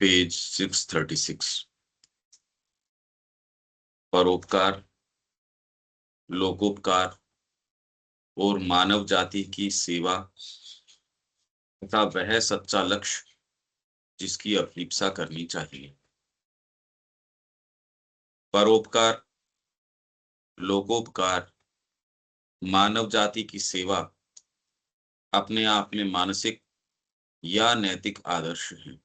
Page 636। परोपकार, लोकोपकार और मानव जाति की सेवा तथा वह सच्चा लक्ष्य जिसकी अभिप्सा करनी चाहिए। परोपकार, लोकोपकार, मानव जाति की सेवा अपने आप में मानसिक या नैतिक आदर्श हैं।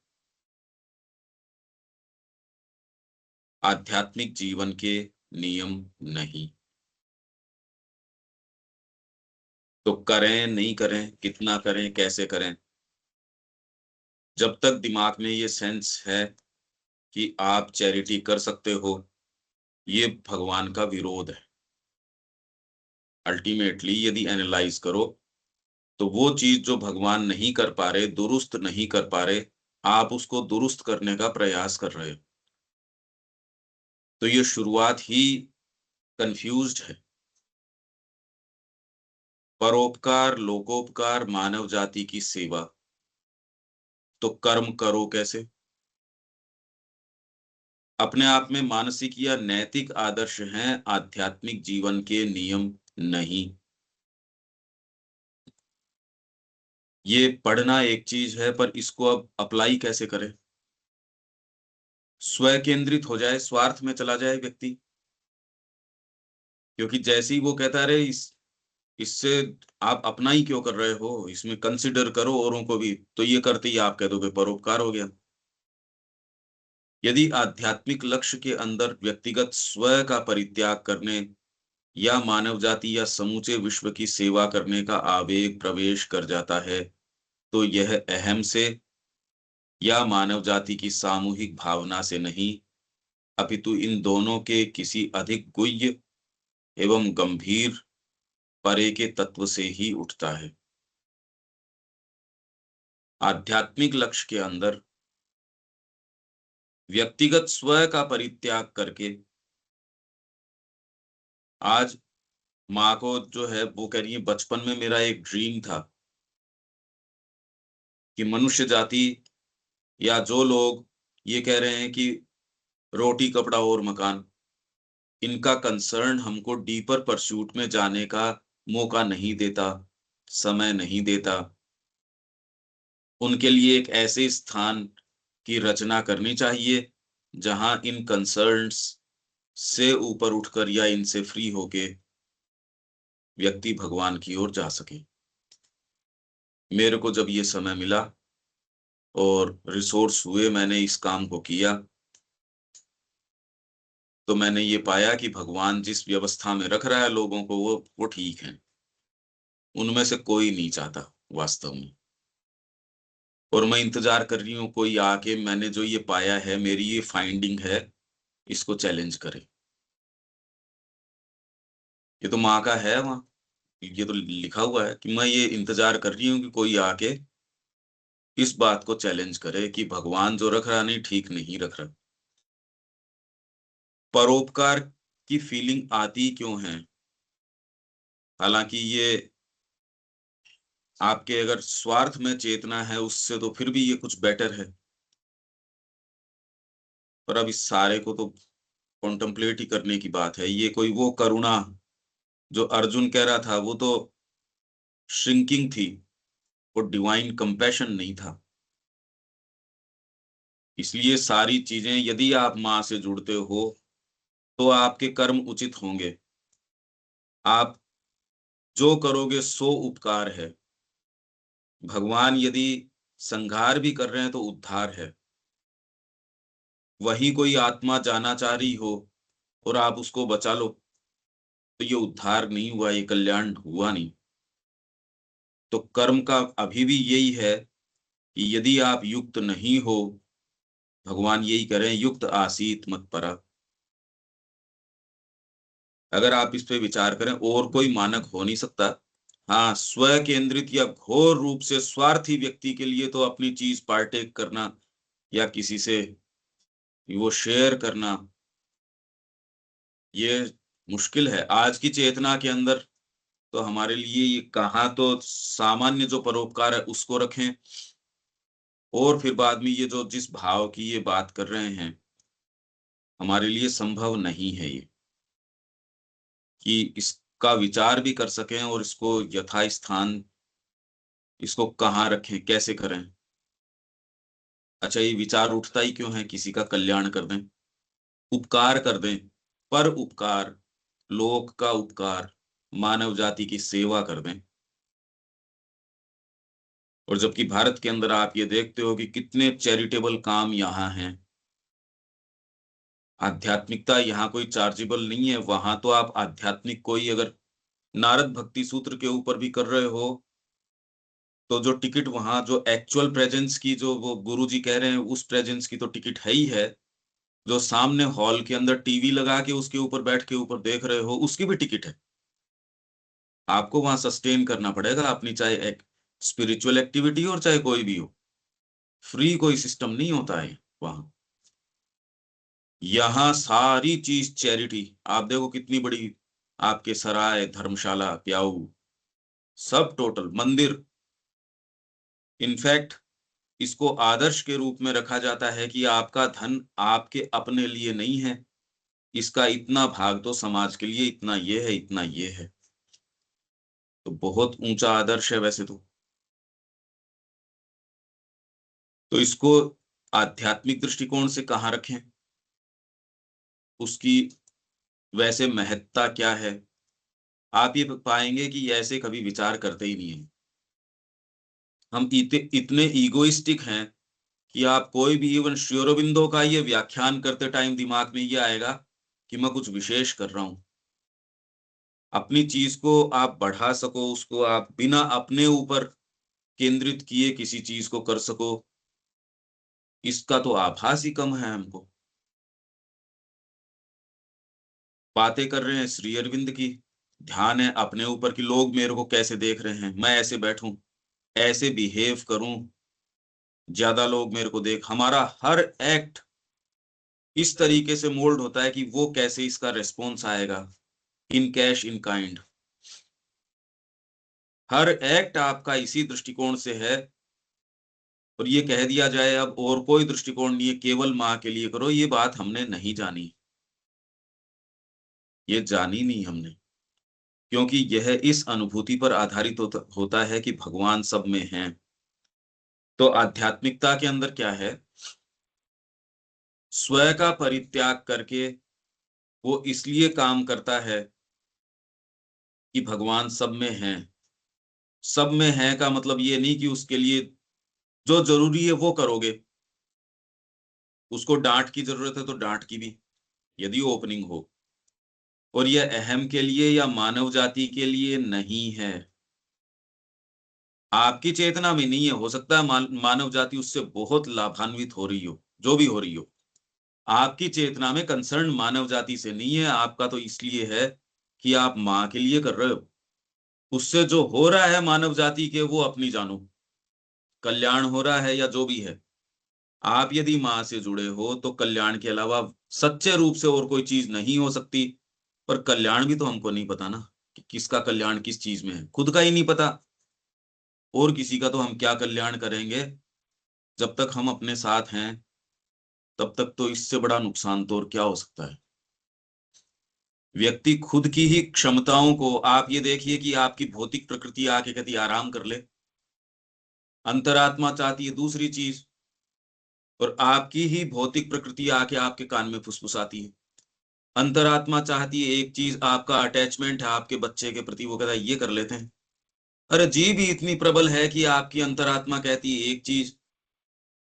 आध्यात्मिक जीवन के नियम नहीं। तो करें नहीं करें, कितना करें, कैसे करें, जब तक दिमाग में ये सेंस है कि आप चैरिटी कर सकते हो, ये भगवान का विरोध है। अल्टीमेटली यदि एनालाइज करो तो वो चीज जो भगवान नहीं कर पा रहे, दुरुस्त नहीं कर पा रहे, आप उसको दुरुस्त करने का प्रयास कर रहे हो। तो ये शुरुआत ही कंफ्यूज्ड है। परोपकार, लोकोपकार, मानव जाति की सेवा, तो कर्म करो कैसे? अपने आप में मानसिक या नैतिक आदर्श हैं, आध्यात्मिक जीवन के नियम नहीं। ये पढ़ना एक चीज है, पर इसको अब अप्लाई कैसे करें? स्व केंद्रित हो जाए, स्वार्थ में चला जाए व्यक्ति, क्योंकि जैसे ही वो कहता रहे इससे आप अपना ही क्यों कर रहे हो, इसमें कंसिडर करो औरों को भी, तो ये करते ही आप कह दोगे परोपकार हो गया। यदि आध्यात्मिक लक्ष्य के अंदर व्यक्तिगत स्व का परित्याग करने या मानव जाति या समूचे विश्व की सेवा करने का आवेग प्रवेश कर जाता है, तो यह अहम से या मानव जाति की सामूहिक भावना से नहीं, अपितु इन दोनों के किसी अधिक गुह्य एवं गंभीर परे के तत्व से ही उठता है। आध्यात्मिक लक्ष्य के अंदर व्यक्तिगत स्व का परित्याग करके, आज माँ को जो है वो कह रही है, बचपन में मेरा एक ड्रीम था कि मनुष्य जाति या जो लोग ये कह रहे हैं कि रोटी कपड़ा और मकान, इनका कंसर्न हमको डीपर परस्यूट में जाने का मौका नहीं देता, समय नहीं देता। उनके लिए एक ऐसे स्थान की रचना करनी चाहिए जहां इन कंसर्न्स से ऊपर उठकर या इनसे फ्री होके व्यक्ति भगवान की ओर जा सके। मेरे को जब ये समय मिला और रिसोर्स हुए, मैंने इस काम को किया, तो मैंने ये पाया कि भगवान जिस व्यवस्था में रख रहा है लोगों को, वो ठीक है। उनमें से कोई नहीं चाहता वास्तव में। और मैं इंतजार कर रही हूँ कोई आके मैंने जो ये पाया है, मेरी ये फाइंडिंग है, इसको चैलेंज करे। ये तो माँ का है वहां, ये तो लिखा हुआ है कि मैं ये इंतजार कर रही हूँ कि कोई आके इस बात को चैलेंज करे कि भगवान जो रख रहा नहीं, ठीक नहीं रख रहा। परोपकार की फीलिंग आती क्यों है? हालांकि ये आपके अगर स्वार्थ में चेतना है उससे तो फिर भी ये कुछ बेटर है, पर अब इस सारे को तो कॉन्टेम्पलेट ही करने की बात है। ये कोई वो करुणा जो अर्जुन कह रहा था, वो तो श्रिंकिंग थी, वो डिवाइन कंपैशन नहीं था। इसलिए सारी चीजें, यदि आप माँ से जुड़ते हो तो आपके कर्म उचित होंगे। आप जो करोगे सो उपकार है। भगवान यदि संहार भी कर रहे हैं तो उद्धार है। वही कोई आत्मा जाना चाह रही हो और आप उसको बचा लो, तो ये उद्धार नहीं हुआ, ये कल्याण हुआ नहीं। तो कर्म का अभी भी यही है कि यदि आप युक्त नहीं हो, भगवान यही करें, युक्त आसीत मत परा। अगर आप इस पे विचार करें, और कोई मानक हो नहीं सकता। हाँ, स्व केंद्रित या घोर रूप से स्वार्थी व्यक्ति के लिए तो अपनी चीज पार्टेक करना या किसी से वो शेयर करना, ये मुश्किल है आज की चेतना के अंदर। तो हमारे लिए ये कहाँ तो सामान्य जो परोपकार है उसको रखें, और फिर बाद में ये जो जिस भाव की ये बात कर रहे हैं, हमारे लिए संभव नहीं है ये, कि इसका विचार भी कर सकें और इसको यथास्थान इसको कहाँ रखें, कैसे करें? अच्छा, ये विचार उठता ही क्यों है किसी का कल्याण कर दें, उपकार कर दें, पर उपकार, लोक का उपकार, मानव जाति की सेवा कर दें। और जबकि भारत के अंदर आप ये देखते हो कि कितने चैरिटेबल काम यहाँ हैं। आध्यात्मिकता यहाँ कोई चार्जेबल नहीं है, वहां तो आप आध्यात्मिक कोई अगर नारद भक्ति सूत्र के ऊपर भी कर रहे हो, तो जो टिकट वहां जो एक्चुअल प्रेजेंस की जो वो गुरुजी कह रहे हैं उस प्रेजेंस की तो टिकट है ही है। जो सामने हॉल के अंदर टीवी लगा के उसके ऊपर बैठ के ऊपर देख रहे हो उसकी भी टिकट है। आपको वहां सस्टेन करना पड़ेगा अपनी, चाहे एक स्पिरिचुअल एक्टिविटी हो और चाहे कोई भी हो। फ्री कोई सिस्टम नहीं होता है वहां। यहाँ सारी चीज चैरिटी। आप देखो कितनी बड़ी आपके सराय, धर्मशाला, प्याऊ, सब टोटल मंदिर। इनफैक्ट इसको आदर्श के रूप में रखा जाता है कि आपका धन आपके अपने लिए नहीं है, इसका इतना भाग तो समाज के लिए, इतना ये है, इतना ये है। तो बहुत ऊंचा आदर्श है वैसे तो। तो इसको आध्यात्मिक दृष्टिकोण से कहाँ रखें, उसकी वैसे महत्ता क्या है, आप ये पाएंगे कि ऐसे कभी विचार करते ही नहीं है। हम इतने ईगोइस्टिक हैं कि आप कोई भी इवन श्री अरबिंदो का ये व्याख्यान करते टाइम दिमाग में ये आएगा कि मैं कुछ विशेष कर रहा हूं। अपनी चीज को आप बढ़ा सको, उसको आप बिना अपने ऊपर केंद्रित किए किसी चीज को कर सको, इसका तो आभास ही कम है हमको। बातें कर रहे हैं श्री अरविंद की, ध्यान है अपने ऊपर कि लोग मेरे को कैसे देख रहे हैं, मैं ऐसे बैठूं, ऐसे बिहेव करूं, ज्यादा लोग मेरे को देख, हमारा हर एक्ट इस तरीके से मोल्ड होता है कि वो कैसे इसका रेस्पॉन्स आएगा, in cash in kind. Her act आपका इसी दृष्टिकोण से है। और ये कह दिया जाए अब और कोई दृष्टिकोण नहीं है, केवल माँ के लिए करो, ये बात हमने नहीं जानी, ये जानी नहीं हमने। क्योंकि यह इस अनुभूति पर आधारित होता है कि भगवान सब में हैं। तो आध्यात्मिकता के अंदर क्या है, स्व का परित्याग करके वो इसलिए काम करता है कि भगवान सब में हैं। सब में है का मतलब ये नहीं कि उसके लिए जो जरूरी है वो करोगे, उसको डांट की जरूरत है तो डांट की भी, यदि ओपनिंग हो। और यह अहम के लिए या मानव जाति के लिए नहीं है, आपकी चेतना में नहीं है। हो सकता है मानव जाति उससे बहुत लाभान्वित हो रही हो, जो भी हो रही हो। आपकी चेतना में कंसर्न मानव जाति से नहीं है, आपका तो इसलिए है कि आप माँ के लिए कर रहे हो। उससे जो हो रहा है मानव जाति के वो अपनी जानो, कल्याण हो रहा है या जो भी है। आप यदि माँ से जुड़े हो तो कल्याण के अलावा सच्चे रूप से और कोई चीज नहीं हो सकती। पर कल्याण भी तो हमको नहीं पता ना, कि किसका कल्याण किस चीज में है, खुद का ही नहीं पता, और किसी का तो हम क्या कल्याण करेंगे। जब तक हम अपने साथ हैं तब तक तो इससे बड़ा नुकसान तो और क्या हो सकता है। व्यक्ति खुद की ही क्षमताओं को, आप ये देखिए कि आपकी भौतिक प्रकृति आके कहती आराम कर ले, अंतरात्मा चाहती है दूसरी चीज, और आपकी ही भौतिक प्रकृति आके आपके कान में फुसफुसाती है। अंतरात्मा चाहती है एक चीज, आपका अटैचमेंट है आपके बच्चे के प्रति, वो कहता है ये कर लेते हैं। अरे जीभ ही इतनी प्रबल है कि आपकी अंतरात्मा कहती है एक चीज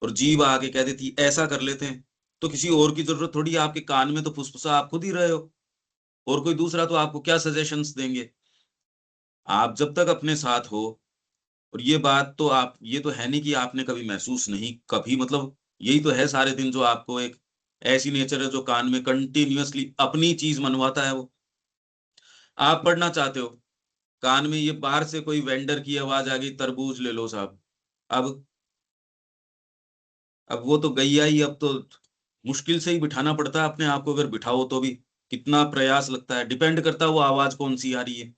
और जीभ आके कह देती है ऐसा कर लेते हैं। तो किसी और की जरूरत थोड़ी है, आपके कान में तो फुसफुसा आप खुद ही रहे हो, और कोई दूसरा तो आपको क्या सजेशंस देंगे। आप जब तक अपने साथ हो, और ये बात तो आप, ये तो है नहीं कि आपने कभी महसूस नहीं कभी, मतलब यही तो है सारे दिन जो आपको एक ऐसी नेचर है जो कान में कंटिन्यूअसली अपनी चीज मनवाता है वो। आप पढ़ना चाहते हो, कान में ये बाहर से कोई वेंडर की आवाज आ गई, तरबूज ले लो साहब। अब अब वो तो गैया ही, अब तो मुश्किल से ही बिठाना पड़ता है अपने आप को, अगर बिठाओ तो भी कितना प्रयास लगता है। डिपेंड करता है वो आवाज कौन सी आ रही है,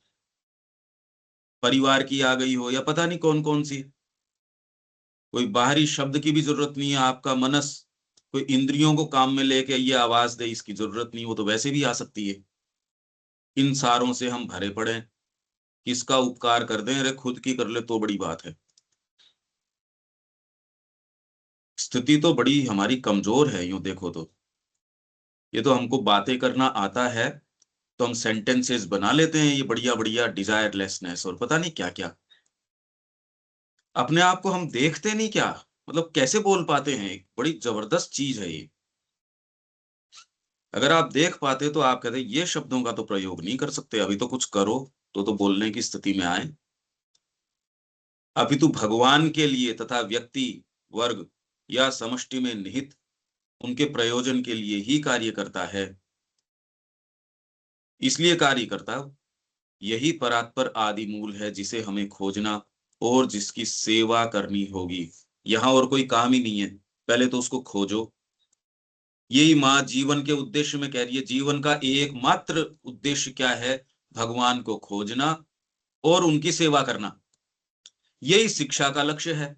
परिवार की आ गई हो या पता नहीं कौन कौन सी। कोई बाहरी शब्द की भी जरूरत नहीं है। आपका मनस कोई इंद्रियों को काम में लेके ये आवाज दे, इसकी जरूरत नहीं, वो तो वैसे भी आ सकती है। इन सारों से हम भरे पड़े हैं, किसका उपकार कर दें? अरे खुद की कर ले तो बड़ी बात है। स्थिति तो बड़ी हमारी कमजोर है, यूं देखो तो। ये तो हमको बातें करना आता है, तो हम सेंटेंसेस बना लेते हैं ये बढ़िया बढ़िया, डिजायरलेसनेस और पता नहीं क्या क्या। अपने आप को हम देखते नहीं क्या? मतलब कैसे बोल पाते हैं? एक बड़ी जबरदस्त चीज है ये। अगर आप देख पाते तो आप कहते ये शब्दों का तो प्रयोग नहीं कर सकते, अभी तो कुछ करो तो बोलने की स्थिति में आए। अपितु भगवान के लिए तथा व्यक्ति वर्ग या समष्टि में निहित उनके प्रयोजन के लिए ही कार्य करता है, इसलिए कार्य करता है। यही परात्पर आदि मूल है जिसे हमें खोजना और जिसकी सेवा करनी होगी। यहाँ और कोई काम ही नहीं है, पहले तो उसको खोजो। यही माँ जीवन के उद्देश्य में कह रही है, जीवन का एकमात्र उद्देश्य क्या है? भगवान को खोजना और उनकी सेवा करना। यही शिक्षा का लक्ष्य है।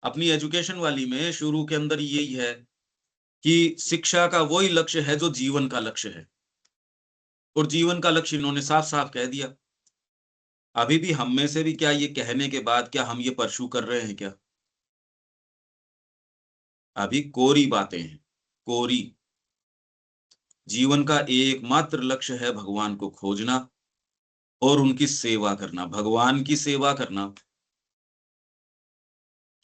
अपनी एजुकेशन वाली में शुरू के अंदर यही है कि शिक्षा का वही लक्ष्य है जो जीवन का लक्ष्य है, और जीवन का लक्ष्य इन्होंने साफ साफ कह दिया। अभी भी हम में से भी क्या ये कहने के बाद क्या हम ये परसू कर रहे हैं क्या? अभी कोरी बातें हैं, कोरी। जीवन का एकमात्र लक्ष्य है भगवान को खोजना और उनकी सेवा करना, भगवान की सेवा करना।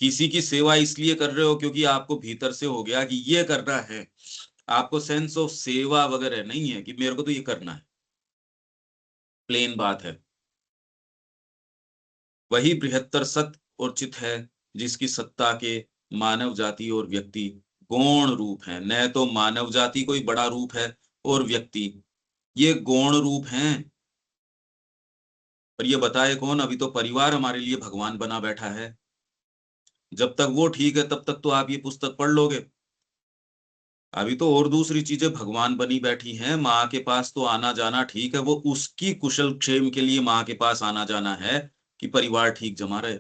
किसी की सेवा इसलिए कर रहे हो क्योंकि आपको भीतर से हो गया कि ये करना है। आपको सेंस ऑफ सेवा वगैरह नहीं है कि मेरे को तो ये करना है, प्लेन बात है। वही बृहत्तर सत्य और चित है जिसकी सत्ता के मानव जाति और व्यक्ति गौण रूप है। न तो मानव जाति कोई बड़ा रूप है और व्यक्ति ये गौण रूप हैं। पर ये बताए कौन? अभी तो परिवार हमारे लिए भगवान बना बैठा है। जब तक वो ठीक है तब तक तो आप ये पुस्तक पढ़ लोगे। अभी तो और दूसरी चीजें भगवान बनी बैठी हैं। माँ के पास तो आना जाना ठीक है, वो उसकी कुशल क्षेम के लिए माँ के पास आना जाना है कि परिवार ठीक जमा रहे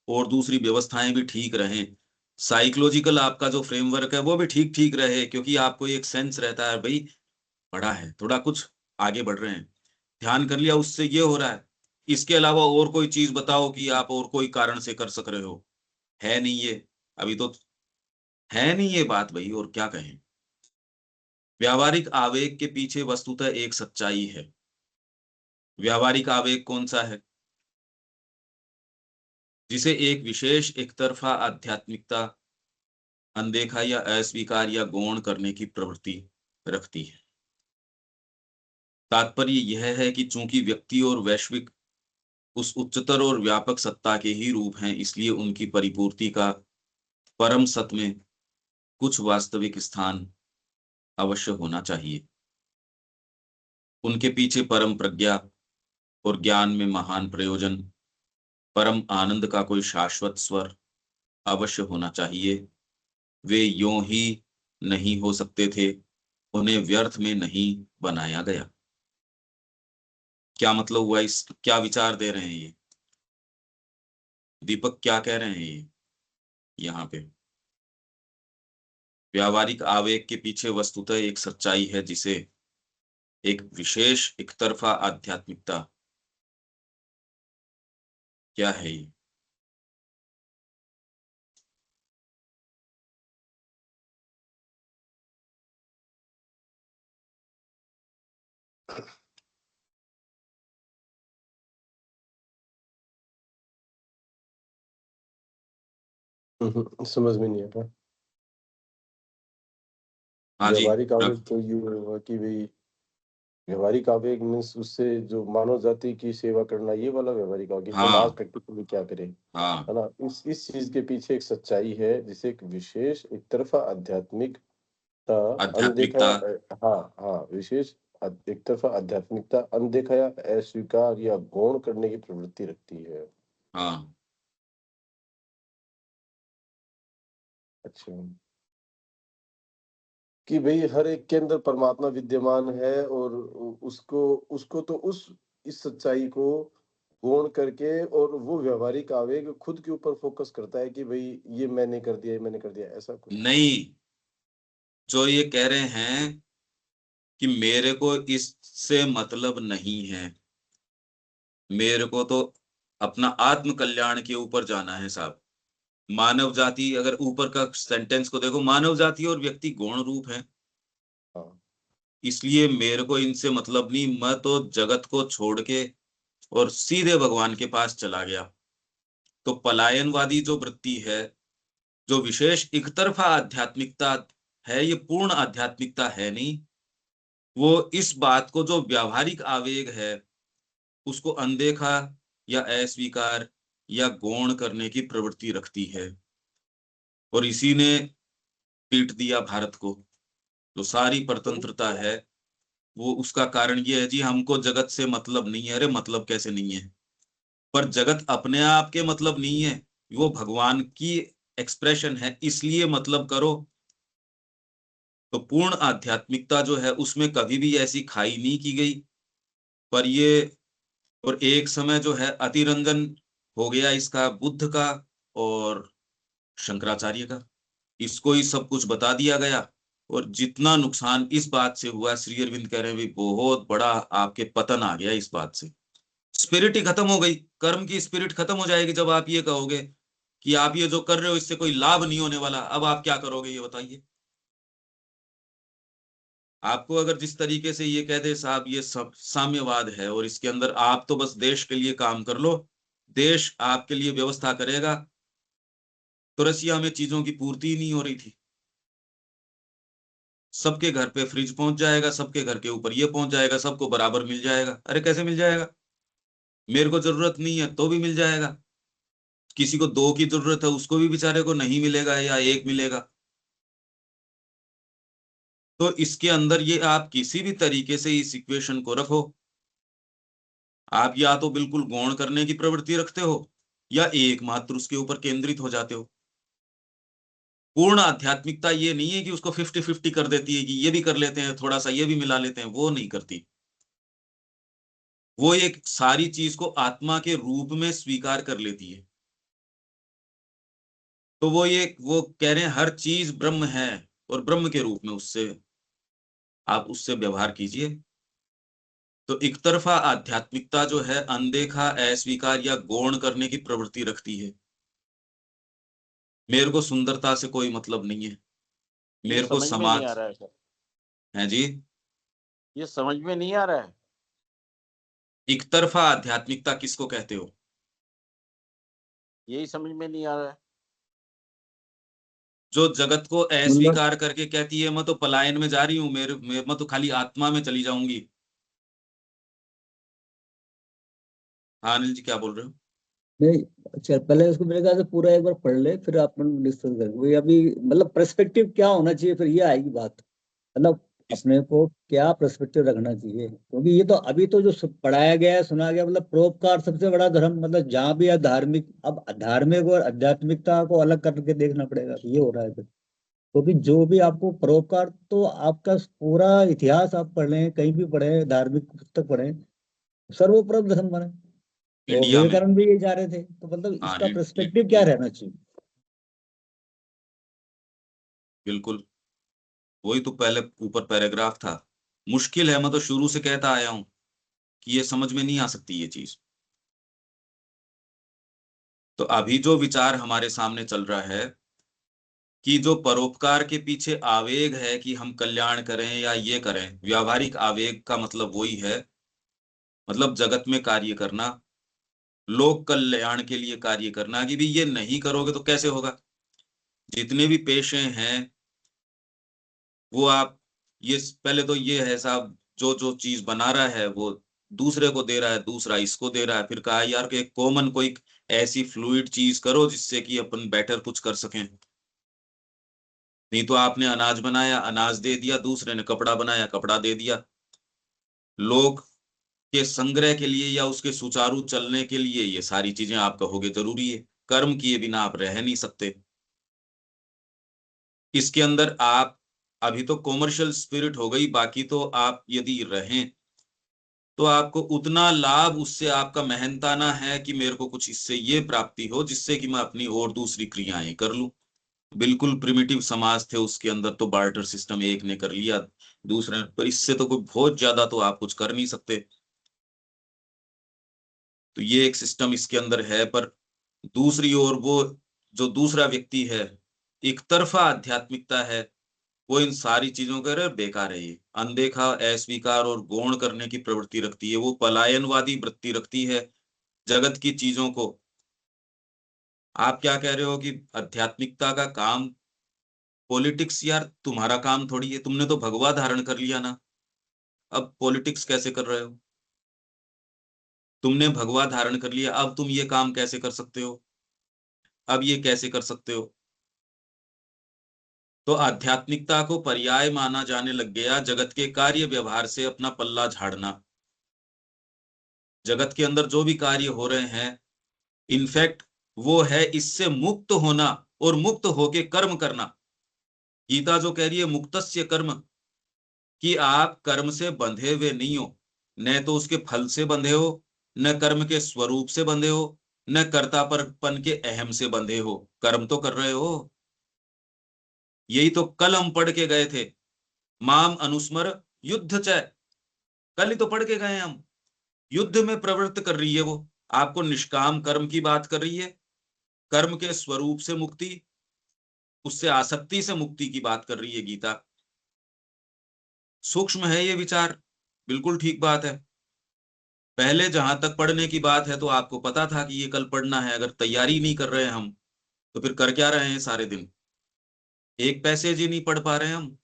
और दूसरी व्यवस्थाएं भी ठीक रहें। साइकोलॉजिकल आपका जो फ्रेमवर्क है वो भी ठीक ठीक रहे, क्योंकि आपको एक सेंस रहता है भाई बड़ा है, थोड़ा कुछ आगे बढ़ रहे हैं, ध्यान कर लिया उससे ये हो रहा है। इसके अलावा और कोई चीज बताओ कि आप और कोई कारण से कर सक रहे हो? है नहीं ये। अभी तो है नहीं ये बात भाई, और क्या कहें। व्यावहारिक आवेग के पीछे वस्तुतः एक सच्चाई है। व्यावहारिक आवेग कौन सा है? जिसे एक विशेष एक तरफा आध्यात्मिकता, अनदेखा या अस्वीकार या गौण करने की प्रवृत्ति रखती है। तात्पर्य यह है कि चूंकि व्यक्ति और वैश्विक उस उच्चतर और व्यापक सत्ता के ही रूप हैं, इसलिए उनकी परिपूर्ति का परम सत्य में कुछ वास्तविक स्थान अवश्य होना चाहिए। उनके पीछे परम प्रज्ञा और ज्ञान में महान प्रयोजन, परम आनंद का कोई शाश्वत स्वर अवश्य होना चाहिए। वे यों ही नहीं हो सकते थे, उन्हें व्यर्थ में नहीं बनाया गया। क्या मतलब हुआ? इस क्या विचार दे रहे हैं ये दीपक? क्या कह रहे हैं ये यहाँ पे? व्यावहारिक आवेग के पीछे वस्तुतः एक सच्चाई है जिसे एक विशेष एक तरफा आध्यात्मिकता, क्या है ये? समझ में नहीं आता। हाँ जी। व्यवहारिक रख। आवेग तो ये हुआ कि भाई व्यवहारिक आवेग मीन्स उससे जो मानव जाति की सेवा करना, ये वाला व्यवहारिक आवेग हम आज हाँ प्रैक्टिकली क्या करें, हाँ। है ना? इस चीज के पीछे एक सच्चाई है जिसे एक विशेष एक तरफा आध्यात्मिकता अनदेखा आध्यात्मिकता। हाँ हाँ विशेष एक तरफा आध्यात्मिकता अनदेखा या अस्वीकार या गौण करने की प्रवृत्ति रखती है। हाँ अच्छा, कि भई हर एक के अंदर परमात्मा विद्यमान है और उसको उसको तो उस इस सच्चाई को गौण करके, और वो व्यावहारिक आवेग खुद के ऊपर फ़ोकस करता है कि भई ये मैंने कर दिया, ये मैंने कर दिया, ऐसा कुछ? नहीं, जो ये कह रहे हैं कि मेरे को इससे मतलब नहीं है, मेरे को तो अपना आत्म कल्याण के ऊपर जाना है साहब। मानव जाति, अगर ऊपर का सेंटेंस को देखो, मानव जाति और व्यक्ति गौण रूप हैं, हाँ, इसलिए मेरे को इनसे मतलब नहीं, मैं तो जगत को छोड़ के और सीधे भगवान के पास चला गया। तो पलायनवादी जो वृत्ति है, जो विशेष एक तरफा आध्यात्मिकता है, ये पूर्ण आध्यात्मिकता है नहीं। वो इस बात को, जो व्यावहारिक आवेग है, उसको अनदेखा या अस्वीकार या गौण करने की प्रवृत्ति रखती है। और इसी ने पीट दिया भारत को। जो सारी परतंत्रता है, वो उसका कारण ये है जी, हमको जगत से मतलब नहीं है। अरे मतलब कैसे नहीं है? पर जगत अपने आप के मतलब नहीं है, वो भगवान की एक्सप्रेशन है, इसलिए मतलब करो। तो पूर्ण आध्यात्मिकता जो है, उसमें कभी भी ऐसी खाई नहीं की गई। पर ये, और एक समय जो है अतिरंजन हो गया इसका बुद्ध का और शंकराचार्य का, इसको ही सब कुछ बता दिया गया। और जितना नुकसान इस बात से हुआ, श्री अरविंद कह रहे हैं भी बहुत बड़ा आपके पतन आ गया इस बात से। स्पिरिट ही खत्म हो गई, कर्म की स्पिरिट खत्म हो जाएगी जब आप ये कहोगे कि आप ये जो कर रहे हो इससे कोई लाभ नहीं होने वाला। अब आप क्या करोगे ये बताइए? आपको अगर जिस तरीके से ये कह दे साहब ये सब साम्यवाद है और इसके अंदर आप तो बस देश के लिए काम कर लो, देश आपके लिए व्यवस्था करेगा, तो रसिया में चीजों की पूर्ति ही नहीं हो रही थी। सबके घर पे फ्रिज पहुंच जाएगा, सबके घर के ऊपर ये पहुंच जाएगा, सबको बराबर मिल जाएगा। अरे कैसे मिल जाएगा? मेरे को जरूरत नहीं है तो भी मिल जाएगा। किसी को दो की जरूरत है, उसको भी बेचारे को नहीं मिलेगा या एक मिलेगा। तो इसके अंदर ये आप किसी भी तरीके से इस इक्वेशन को रखो, आप या तो बिल्कुल गौण करने की प्रवृत्ति रखते हो या एकमात्र उसके ऊपर केंद्रित हो जाते हो। पूर्ण आध्यात्मिकता ये नहीं है कि उसको 50-50 कर देती है कि ये भी कर लेते हैं, थोड़ा सा ये भी मिला लेते हैं, वो नहीं करती। वो एक सारी चीज को आत्मा के रूप में स्वीकार कर लेती है। तो वो कह रहे हैं हर चीज ब्रह्म है, और ब्रह्म के रूप में उससे आप उससे व्यवहार कीजिए। तो एक तरफा आध्यात्मिकता जो है अनदेखा, अस्वीकार या गौण करने की प्रवृत्ति रखती है। मेरे को सुंदरता से कोई मतलब नहीं है, ये मेरे को समझ में नहीं आ समाज रहा है सर, है जी। ये समझ में नहीं आ रहा है। एक तरफा आध्यात्मिकता किसको कहते हो? यही समझ में नहीं आ रहा है। जो जगत को मतलब अस्वीकार करके कहती है मैं तो पलायन में जा रही हूँ, मैं तो खाली आत्मा में चली जाऊंगी। हाँ अनिल जी, क्या बोल रहे हो? नहीं, अच्छा पहले उसको मेरे ख्याल से पूरा एक बार पढ़ ले, फिर अपन डिस्कस करेंगे। वही अभी मतलब पर्सपेक्टिव क्या होना चाहिए, फिर ये आएगी बात। मतलब इस अपने को क्या पर्सपेक्टिव रखना चाहिए, क्योंकि ये तो अभी तो जो पढ़ाया गया है, सुना गया, मतलब परोपकार सबसे बड़ा धर्म, मतलब जहाँ भी है धार्मिक, अब धार्मिक और आध्यात्मिकता को अलग करके देखना पड़ेगा, ये हो रहा है फिर। क्योंकि जो भी आपको परोपकार, तो आपका पूरा इतिहास आप पढ़ लें, कहीं भी पढ़े, धार्मिक पुस्तक पढ़े, सर्वप्रथम धर्म बने। और इंडिया में। विवेकानंद भी ये जा रहे थे, तो मतलब हाँ इसका पर्सपेक्टिव क्या रहना चाहिए। बिल्कुल, वही तो पहले ऊपर पैराग्राफ था। मुश्किल है, मैं तो शुरू से कहता आया हूं कि ये समझ में नहीं आ सकती ये चीज। तो अभी जो विचार हमारे सामने चल रहा है कि जो परोपकार के पीछे आवेग है कि हम कल्याण करें या ये करें, व्यावहारिक आवेग का मतलब वही है, मतलब जगत में कार्य करना, लोक कल्याण के लिए कार्य करना। कि भी ये नहीं करोगे तो कैसे होगा? जितने भी पेशे हैं वो आप, ये पहले तो ये है साहब, जो जो चीज बना रहा है वो दूसरे को दे रहा है, दूसरा इसको दे रहा है। फिर कहा यार कि कॉमन कोई ऐसी फ्लूइड चीज करो जिससे कि अपन बेटर कुछ कर सकें। नहीं तो आपने अनाज बनाया, अनाज दे दिया, दूसरे ने कपड़ा बनाया, कपड़ा दे दिया। लोग के संग्रह के लिए या उसके सुचारू चलने के लिए ये सारी चीजें आप कहोगे जरूरी है। कर्म किए बिना आप रह नहीं सकते। इसके अंदर आप, अभी तो कॉमर्शियल स्पिरिट हो गई, बाकी तो आप यदि रहें तो आपको उतना लाभ उससे आपका मेहनताना है कि मेरे को कुछ इससे ये प्राप्ति हो जिससे कि मैं अपनी और दूसरी क्रियाएं कर लूं। बिल्कुल प्रिमिटिव समाज थे उसके अंदर, तो बार्टर सिस्टम एक ने कर लिया दूसरे ने, पर इससे तो कोई बहुत ज्यादा तो आप कुछ कर नहीं सकते। तो ये एक सिस्टम इसके अंदर है। पर दूसरी ओर वो जो दूसरा व्यक्ति है, एक तरफा आध्यात्मिकता है, वो इन सारी चीजों का बेकार है, ये अनदेखा, अस्वीकार और गौण करने की प्रवृत्ति रखती है, वो पलायनवादी वृत्ति रखती है जगत की चीजों को। आप क्या कह रहे हो कि आध्यात्मिकता का काम पॉलिटिक्स? यार तुम्हारा काम थोड़ी है, तुमने तो भगवा धारण कर लिया ना, अब पॉलिटिक्स कैसे कर रहे हो? तुमने भगवा धारण कर लिया, अब तुम ये काम कैसे कर सकते हो? अब ये कैसे कर सकते हो? तो आध्यात्मिकता को पर्याय माना जाने लग गया जगत के कार्य व्यवहार से अपना पल्ला झाड़ना। जगत के अंदर जो भी कार्य हो रहे हैं, इनफैक्ट वो है इससे मुक्त होना और मुक्त होके कर्म करना। गीता जो कह रही है मुक्तस्य कर्म, कि आप कर्म से बंधे हुए नहीं हो, न तो उसके फल से बंधे हो, न कर्म के स्वरूप से बंधे हो, न कर्तापन के अहम से बंधे हो, कर्म तो कर रहे हो। यही तो कल हम पढ़ के गए थे, माम अनुस्मर युद्ध च, कल ही तो पढ़ के गए हम। युद्ध में प्रवृत्त कर रही है वो, आपको निष्काम कर्म की बात कर रही है, कर्म के स्वरूप से मुक्ति, उससे आसक्ति से मुक्ति की बात कर रही है गीता। सूक्ष्म है ये विचार, बिल्कुल ठीक बात है। पहले जहां तक पढ़ने की बात है तो आपको पता था कि ये कल पढ़ना है, अगर तैयारी नहीं कर रहे हैं हम तो फिर कर क्या रहे हैं सारे दिन? एक पैसेज ही नहीं पढ़ पा रहे हैं हम,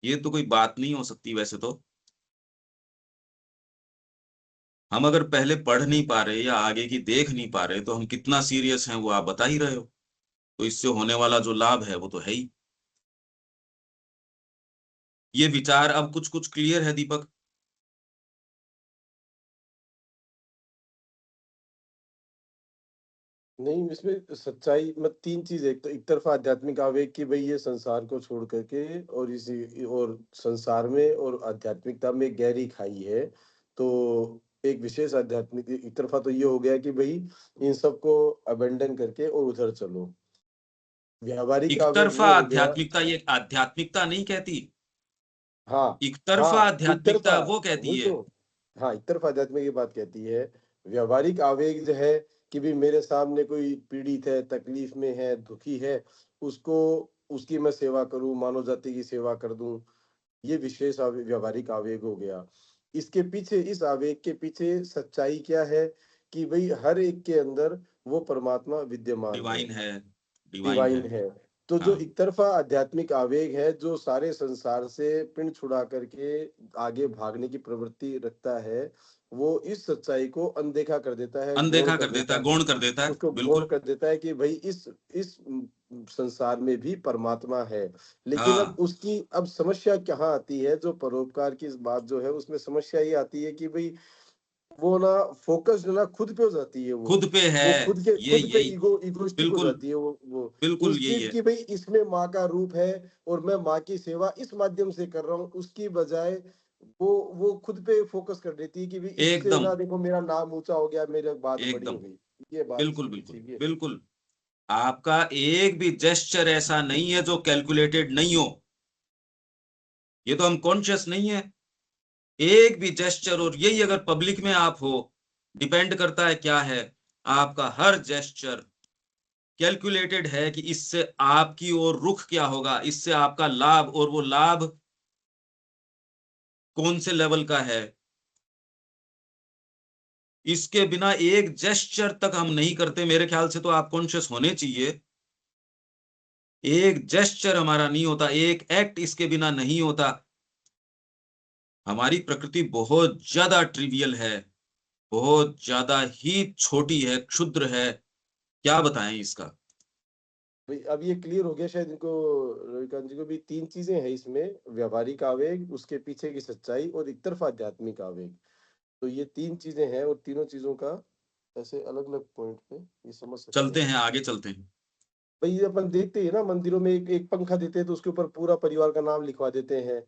ये तो कोई बात नहीं हो सकती। वैसे तो हम अगर पहले पढ़ नहीं पा रहे या आगे की देख नहीं पा रहे तो हम कितना सीरियस हैं वो आप बता ही रहे हो। तो इससे होने वाला जो लाभ है वो तो है ही। ये विचार अब कुछ कुछ क्लियर है दीपक? नहीं, इसमें सच्चाई मतलब तीन चीज है। एक तो एक तरफा आध्यात्मिक आवेग कि भाई ये संसार को छोड़ करके और इसी और संसार में और आध्यात्मिकता में गहरी खाई है। तो एक विशेष आध्यात्मिक एक तरफा तो ये हो गया कि भाई इन सबको अबेंडन करके और उधर चलो। व्यावहारिक एक आवेग तरफा वो हो गया। आध्यात्मिकता ये आध्यात्मिकता नहीं कहती, हाँ, एक तरफा हाँ, एक तरफा आध्यात्मिकता वो कहती वही है। तो। हाँ, एक तरफा आध्यात्मिक ये बात कहती है। व्यावहारिक आवेग जो है कि भी मेरे सामने कोई पीड़ित है, तकलीफ में है, दुखी है, उसको उसकी मैं सेवा करूं, मानव जाति की सेवा कर दूं। ये विशेष व्यावहारिक आवेग हो गया। इसके पीछे इस आवेग के पीछे सच्चाई क्या है कि भाई हर एक के अंदर वो परमात्मा विद्यमान है, डिवाइन है, डिवाइन डिवाइन है। है। तो जो हाँ, एक तरफा आध्यात्मिक आवेग है जो सारे संसार से पिंड छुड़ा करके आगे भागने की प्रवृत्ति रखता है, वो इस सच्चाई को अनदेखा कर देता है, गौण अनदेखा कर कर देता देता है, है। गौण कर देता है, उसको गौण बिल्कुल। कर देता है कि भाई इस संसार में भी परमात्मा है। लेकिन अब हाँ, उसकी अब समस्या कहाँ आती है, जो परोपकार की इस बात जो है उसमें समस्या ये आती है कि भाई वो ना फोकस जो ना खुद पे हो जाती है। खुद पे है, वो ये खुद पे यही, इगोइस्टिक हो बिल्कुल, जाती है वो बिल्कुल इस यही चीज है, की भाई इसमें माँ का रूप है और मैं माँ की सेवा इस माध्यम से कर रहा हूँ, उसकी बजाय वो खुद पे फोकस कर देती है कि भाई इससे एकदम, ना देखो मेरा नाम ऊंचा हो गया, मेरी बात बड़ी एकदम, हो गई। ये बात बिल्कुल, इसके पीछे बिल्कुल, की है। बिल्कुल। आपका एक भी जेस्चर ऐसा नहीं है जो कैलकुलेटेड नहीं हो, ये तो हम कॉन्शियस नहीं है, एक भी जेस्चर। और यही अगर पब्लिक में आप हो, डिपेंड करता है क्या है, आपका हर जेस्चर कैलकुलेटेड है कि इससे आपकी ओर रुख क्या होगा, इससे आपका लाभ, और वो लाभ कौन से लेवल का है। इसके बिना एक जेस्चर तक हम नहीं करते, मेरे ख्याल से तो आप कॉन्शियस होने चाहिए। एक जेस्चर हमारा नहीं होता, एक एक्ट इसके बिना नहीं होता। हमारी प्रकृति बहुत ज्यादा ट्रिवियल है, बहुत ज्यादा ही छोटी है, क्षुद्र है, क्या बताएं इसका। भाई अब ये क्लियर हो गया शायद इनको, रविकांत जी को भी। तीन चीजें हैं इसमें, व्यावहारिक आवेग, उसके पीछे की सच्चाई और एक तरफा आध्यात्मिक आवेग। तो ये तीन चीजें हैं और तीनों चीजों का ऐसे अलग अलग पॉइंट पे ये समझ सकते चलते हैं। हैं, आगे चलते हैं। भाई ये अपन देखते हैं ना मंदिरों में एक पंखा देते हैं तो उसके ऊपर पूरा परिवार का नाम लिखवा देते हैं।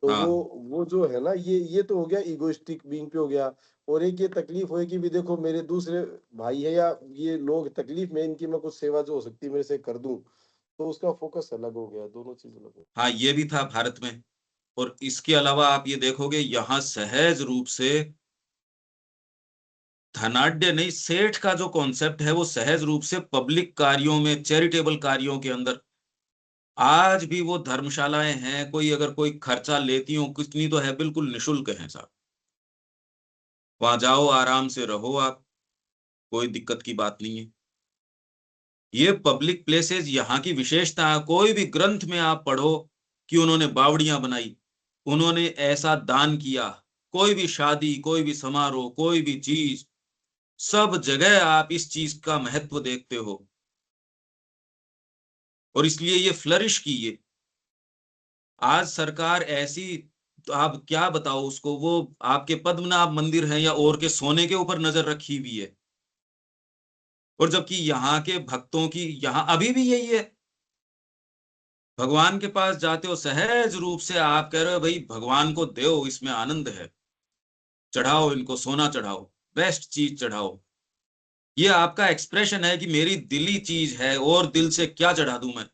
तो हाँ वो जो है ना, ये तो हो गया इगोइस्टिक बीइंग पे हो गया। और एक ये तकलीफ हो कि भी देखो मेरे दूसरे भाई है या ये लोग तकलीफ में, इनकी मैं कुछ सेवा जो हो सकती है मेरे से कर दूं, तो उसका फोकस अलग हो गया, दोनों चीज अलग हो हाँ, ये भी था भारत में। और इसके अलावा आप ये देखोगे यहाँ सहज रूप से धनाढ्य नहीं, सेठ का जो कॉन्सेप्ट है वो सहज रूप से पब्लिक कार्यों में, चैरिटेबल कार्यों के अंदर आज भी वो धर्मशालाएं हैं। कोई अगर कोई खर्चा लेती हो कितनी तो है, बिल्कुल निशुल्क है साहब। वहां जाओ, आराम से रहो आप, कोई दिक्कत की बात नहीं है। ये पब्लिक प्लेसेस यहाँ की विशेषता है। कोई भी ग्रंथ में आप पढ़ो कि उन्होंने बावड़ियां बनाई, उन्होंने ऐसा दान किया, कोई भी शादी, कोई भी समारोह, कोई भी चीज, सब जगह आप इस चीज का महत्व देखते हो। और इसलिए ये फ्लरिश की। ये आज सरकार ऐसी, तो आप क्या बताओ उसको, वो आपके पद्मनाभ मंदिर है या और के सोने के ऊपर नजर रखी हुई है। और जबकि यहाँ के भक्तों की, यहाँ अभी भी यही है। भगवान के पास जाते हो सहज रूप से, आप कह रहे हो भाई भगवान को दो, इसमें आनंद है, चढ़ाओ इनको, सोना चढ़ाओ, बेस्ट चीज चढ़ाओ। ये आपका एक्सप्रेशन है कि मेरी दिली चीज है और दिल से क्या चढ़ा दूं मैं।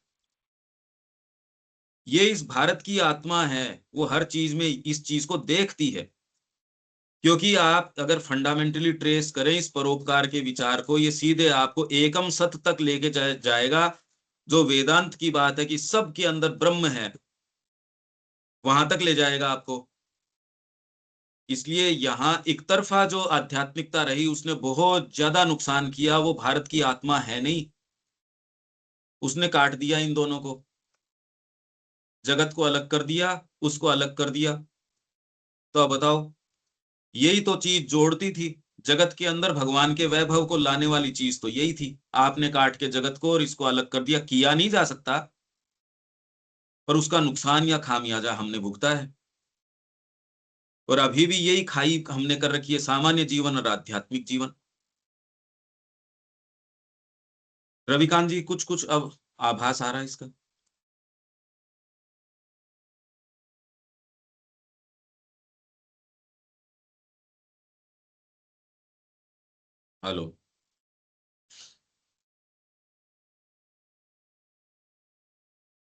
ये इस भारत की आत्मा है, वो हर चीज में इस चीज को देखती है। क्योंकि आप अगर फंडामेंटली ट्रेस करें इस परोपकार के विचार को, ये सीधे आपको एकम सत्य तक लेके जाएगा, जो वेदांत की बात है कि सबके अंदर ब्रह्म है, वहां तक ले जाएगा आपको। इसलिए यहाँ एक तरफा जो आध्यात्मिकता रही उसने बहुत ज्यादा नुकसान किया। वो भारत की आत्मा है नहीं, उसने काट दिया इन दोनों को, जगत को अलग कर दिया, उसको अलग कर दिया। तो अब बताओ, यही तो चीज जोड़ती थी जगत के अंदर, भगवान के वैभव को लाने वाली चीज तो यही थी। आपने काट के जगत को और इसको अलग कर दिया। किया नहीं जा सकता, पर उसका नुकसान या खामियाजा हमने भुगता है। और अभी भी यही खाई हमने कर रखी है, सामान्य जीवन और आध्यात्मिक जीवन। रविकांत जी, कुछ कुछ अब आभास आ रहा है इसका। हेलो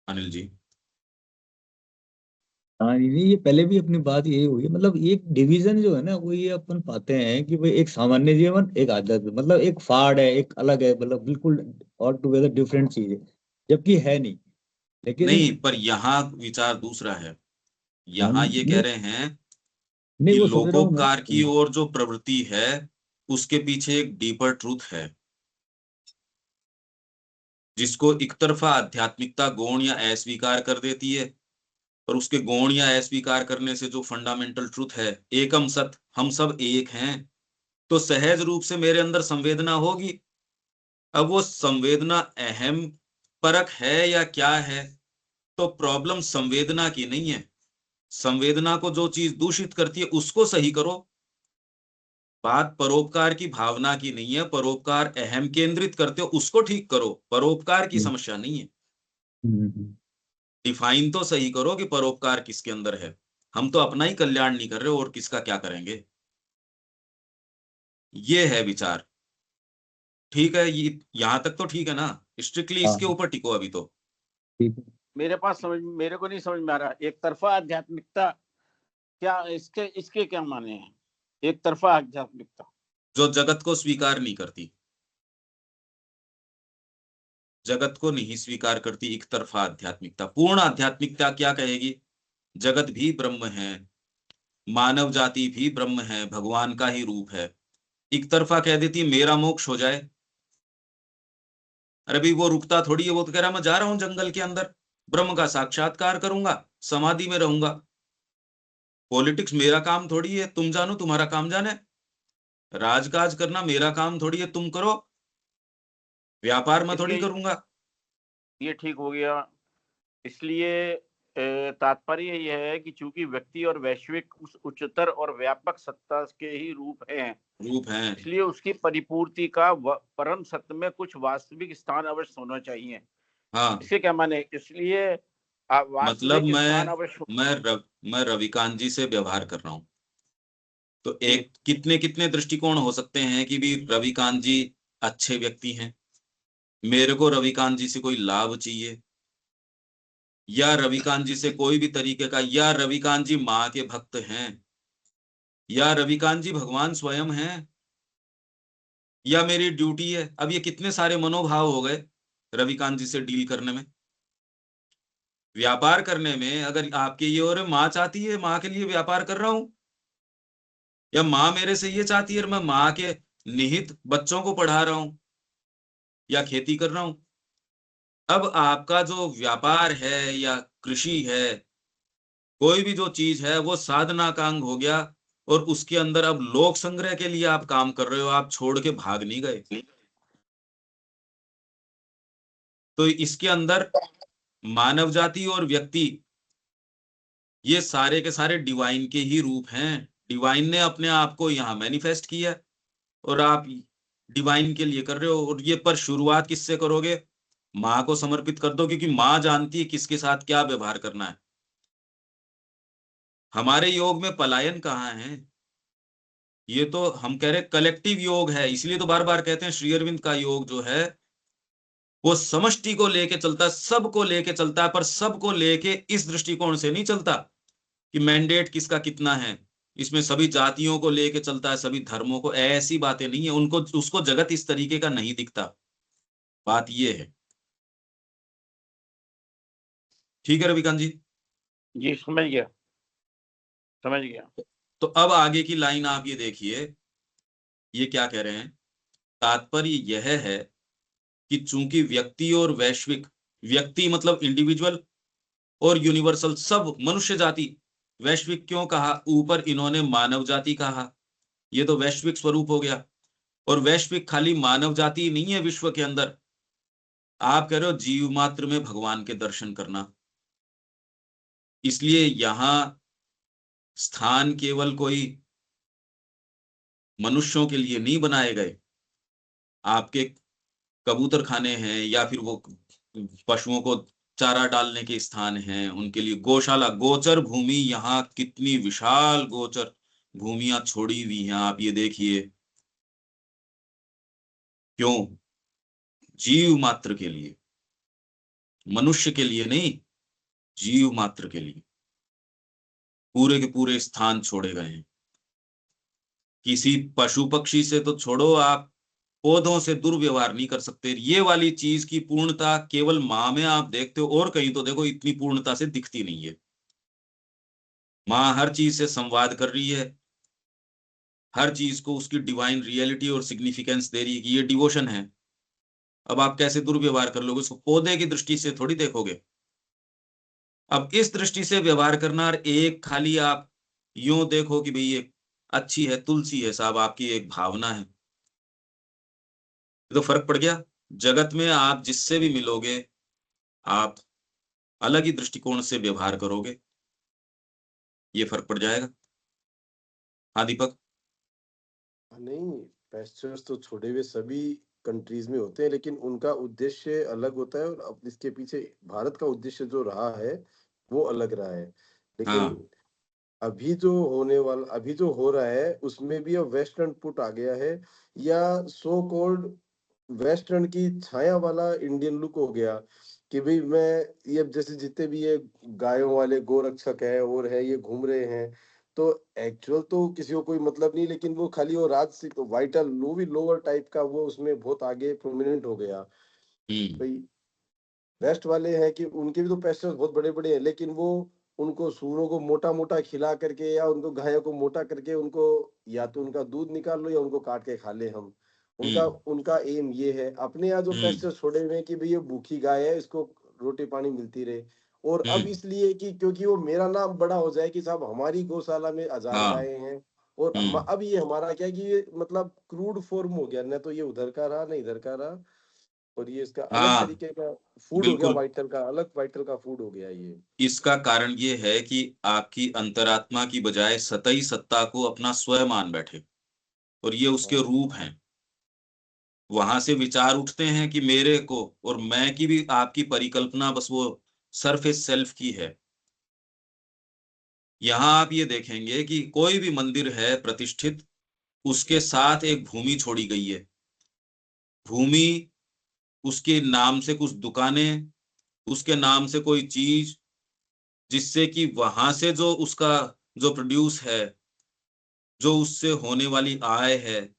अनिल जी। हाँ नहीं नहीं, ये पहले भी अपनी बात यही हुई है। मतलब एक डिवीजन जो है ना, वो ये अपन पाते हैं कि भाई एक सामान्य जीवन, एक आध्यात्मिक, मतलब एक फाड़ है, एक अलग है, मतलब बिल्कुल ऑल टुगेदर डिफरेंट चीज है, जबकि है नहीं। नहीं, लेकिन पर यहाँ विचार दूसरा है। हम यहाँ ये कह नहीं, रहे हैं नहीं कि वो समझ रहा हूँ मैं। लोकोपकार की ओर जो प्रवृत्ति है उसके पीछे एक डीपर ट्रूथ है, जिसको एक तरफा आध्यात्मिकता गौण या अस्वीकार कर देती है। और उसके गौण या अस्वीकार करने से जो फंडामेंटल ट्रूथ है, एकम सत, हम सब एक हैं, तो सहज रूप से मेरे अंदर संवेदना होगी। अब वो संवेदना अहम परक है या क्या है, तो प्रॉब्लम संवेदना की नहीं है। संवेदना को जो चीज दूषित करती है उसको सही करो। बात परोपकार की भावना की नहीं है, परोपकार अहम केंद्रित करते हो उसको ठीक करो, परोपकार की हम्म, समस्या नहीं है। हम्म, डिफाइन तो सही करो कि परोपकार किसके अंदर है। हम तो अपना ही कल्याण नहीं कर रहे और किसका क्या करेंगे। ये है विचार। ठीक है, ये यहां तक तो ठीक है ना। स्ट्रिक्टली हाँ इसके हाँ, ऊपर टिको अभी तो। ठीक है। मेरे को नहीं समझ में आ रहा एक तरफा आध्यात्मिकता क्या, इसके इसके क्या माने हैं एक तरफा आध्यात्मिकता। जो जगत को स्वीकार नहीं करती, जगत को नहीं स्वीकार करती, एक तरफा आध्यात्मिकता। पूर्ण आध्यात्मिकता क्या कहेगी, जगत भी ब्रह्म है, मानव जाति भी ब्रह्म है, भगवान का ही रूप है। एक तरफा कह देती मेरा मोक्ष हो जाए। अरे भाई वो रुकता थोड़ी है, वो तो कह रहा मैं जा रहा हूं जंगल के अंदर, ब्रह्म का साक्षात्कार करूंगा, समाधि में रहूंगा। पॉलिटिक्स मेरा काम थोड़ी है, तुम जानो तुम्हारा काम जाने। राजकाज करना मेरा काम थोड़ी है, तुम करो। व्यापार मैं थोड़ी इसलिए करूंगा। ये ठीक हो गया। इसलिए तात्पर्य यह है कि चूंकि व्यक्ति और वैश्विक उस उच्चतर और व्यापक सत्ता के ही रूप हैं, रूप है। इसलिए उसकी परिपूर्ति का परम सत्य में कुछ वास्तविक स्थान अवश्य होना चाहिए। हाँ इसके क्या माने, इसलिए मतलब वास्तविक स्थान अवश्य। मैं रविकांत जी से व्यवहार कर रहा हूं, तो जी एक कितने कितने दृष्टिकोण हो सकते हैं कि भी रविकांत जी अच्छे व्यक्ति हैं, मेरे को रविकांत जी से कोई लाभ चाहिए, या रविकांत जी से कोई भी तरीके का, या रविकांत जी माँ के भक्त हैं, या रविकांत जी भगवान स्वयं हैं, या मेरी ड्यूटी है। अब ये कितने सारे मनोभाव हो गए रविकांत जी से डील करने में, व्यापार करने में। अगर आपके ये और माँ चाहती है, माँ के लिए व्यापार कर रहा हूं, या माँ मेरे से ये चाहती है मैं माँ के निहित बच्चों को पढ़ा रहा हूं या खेती कर रहा हूं। अब आपका जो व्यापार है या कृषि है, कोई भी जो चीज है, वो साधना का अंग हो गया, और उसके अंदर अब लोक संग्रह के लिए आप काम कर रहे हो, आप छोड़ के भाग नहीं गए। तो इसके अंदर मानव जाति और व्यक्ति, ये सारे के सारे डिवाइन के ही रूप हैं। डिवाइन ने अपने आप को यहाँ मैनिफेस्ट किया, और आप डिवाइन के लिए कर रहे हो। और ये पर शुरुआत किससे करोगे? माँ को समर्पित कर दो, क्योंकि माँ जानती है किसके साथ क्या व्यवहार करना है। हमारे योग में पलायन कहाँ है? ये तो हम कह रहे कलेक्टिव योग है, इसलिए तो बार बार कहते हैं श्री अरविंद का योग जो है वो समष्टि को लेके चलता है, सबको लेके चलता है, पर सबको लेके इस दृष्टिकोण से नहीं चलता कि मैंडेट किसका कितना है। इसमें सभी जातियों को लेके चलता है, सभी धर्मों को, ऐसी बातें नहीं है। उनको उसको जगत इस तरीके का नहीं दिखता। बात ये है। ठीक है रविकांत जी? जी समझ गया, समझ गया। तो अब आगे की लाइन आप ये देखिए, ये क्या कह रहे हैं। तात्पर्य यह है कि चूंकि व्यक्ति और वैश्विक, व्यक्ति मतलब इंडिविजुअल, और यूनिवर्सल सब मनुष्य जाति, वैश्विक क्यों कहा? ऊपर इन्होंने मानव जाति कहा, ये तो वैश्विक स्वरूप हो गया। और वैश्विक खाली मानव जाति नहीं है विश्व के अंदर, आप कह रहे हो जीव मात्र में भगवान के दर्शन करना। इसलिए यहां स्थान केवल कोई मनुष्यों के लिए नहीं बनाए गए। आपके कबूतर खाने हैं, या फिर वो पशुओं को चारा डालने के स्थान हैं, उनके लिए गौशाला, गोचर भूमि, यहाँ कितनी विशाल गोचर भूमियां छोड़ी हुई हैं, आप ये देखिए। क्यों? जीव मात्र के लिए, मनुष्य के लिए नहीं, जीव मात्र के लिए पूरे के पूरे स्थान छोड़े गए हैं। किसी पशु पक्षी से तो छोड़ो, आप पौधों से दुर्व्यवहार नहीं कर सकते। ये वाली चीज की पूर्णता केवल माँ में आप देखते हो, और कहीं तो देखो इतनी पूर्णता से दिखती नहीं है। माँ हर चीज से संवाद कर रही है, हर चीज को उसकी डिवाइन रियलिटी और सिग्निफिकेंस दे रही है कि ये डिवोशन है। अब आप कैसे दुर्व्यवहार कर लोगे? उसको पौधे की दृष्टि से थोड़ी देखोगे। अब इस दृष्टि से व्यवहार करना, और एक खाली आप यूं देखो कि भाई ये अच्छी है, तुलसी है साहब, आपकी एक भावना है, तो फर्क पड़ गया। जगत में आप जिससे भी मिलोगे, आप अलग ही दृष्टिकोण से व्यवहार करोगे, ये फर्क पड़ जाएगा। हाँ दीपक? नहीं, पेस्चर्स तो छोड़े हुए सभी कंट्रीज में होते हैं, लेकिन उनका उद्देश्य अलग होता है, और अब इसके पीछे भारत का उद्देश्य जो रहा है वो अलग रहा है। लेकिन हाँ। अभी जो हो रहा है उसमें भी अब वेस्टर्न पुट आ गया है, या सो कॉल्ड वेस्टर्न की छाया वाला इंडियन लुक हो गया। कि भाई मैं ये जैसे जितने भी ये गायों वाले गोरक्षक है और है, ये घूम रहे हैं, तो एक्चुअल तो किसी को कोई मतलब नहीं, लेकिन वो खाली वो राजसिक तो वाइटल लो भी लोअर टाइप का वो उसमें बहुत आगे प्रोमिनेंट हो गया हम्म। भाई। वेस्ट वाले हैं कि उनके भी तो पेस्टर्स बहुत बड़े बड़े हैं, लेकिन वो उनको सूरों को मोटा मोटा खिला करके या उनको गायों को मोटा करके उनको या तो उनका दूध निकाल लो या उनको काट के खा ले हम। उनका हम्म। उनका एम ये है। अपने यहाँ जो हम्म। पेस्टर्स छोड़े हुए हैं कि भाई ये भूखी गाय है, इसको रोटी पानी मिलती रहे। और अब हम्म। इसलिए कि क्योंकि वो मेरा नाम बड़ा हो जाए कि साहब हमारी गौशाला में 1000 हाँ। गायें हैं, और हम हम्म। अब ये हमारा क्या है कि ये मतलब क्रूड फॉर्म हो गया, न तो ये उधर का रहा, न इधर का रहा। और ये इसका अलग हाँ तरीके का फूड हो गया, बिल्कुल। वाइटल का अलग वाइटल का फूड हो गया ये। इसका कारण ये है कि आपकी अंतरात्मा की बजाय सतही सत्ता को अपना स्वयं मान बैठे, और ये उसके हाँ रूप हैं। वहां से विचार उठते हैं कि मेरे को और मैं की भी आपकी परिकल्पना, बस वो सरफेस सेल्फ की है। यहाँ आप ये देखेंगे कि कोई भी मंदिर है प्रतिष्ठित, उसके साथ एक भूमि छोड़ी गई है। भूमि, उसके नाम से कुछ दुकानें, उसके नाम से कोई चीज, जिससे कि वहां से जो उसका जो प्रोड्यूस है, जो उससे होने वाली आय है,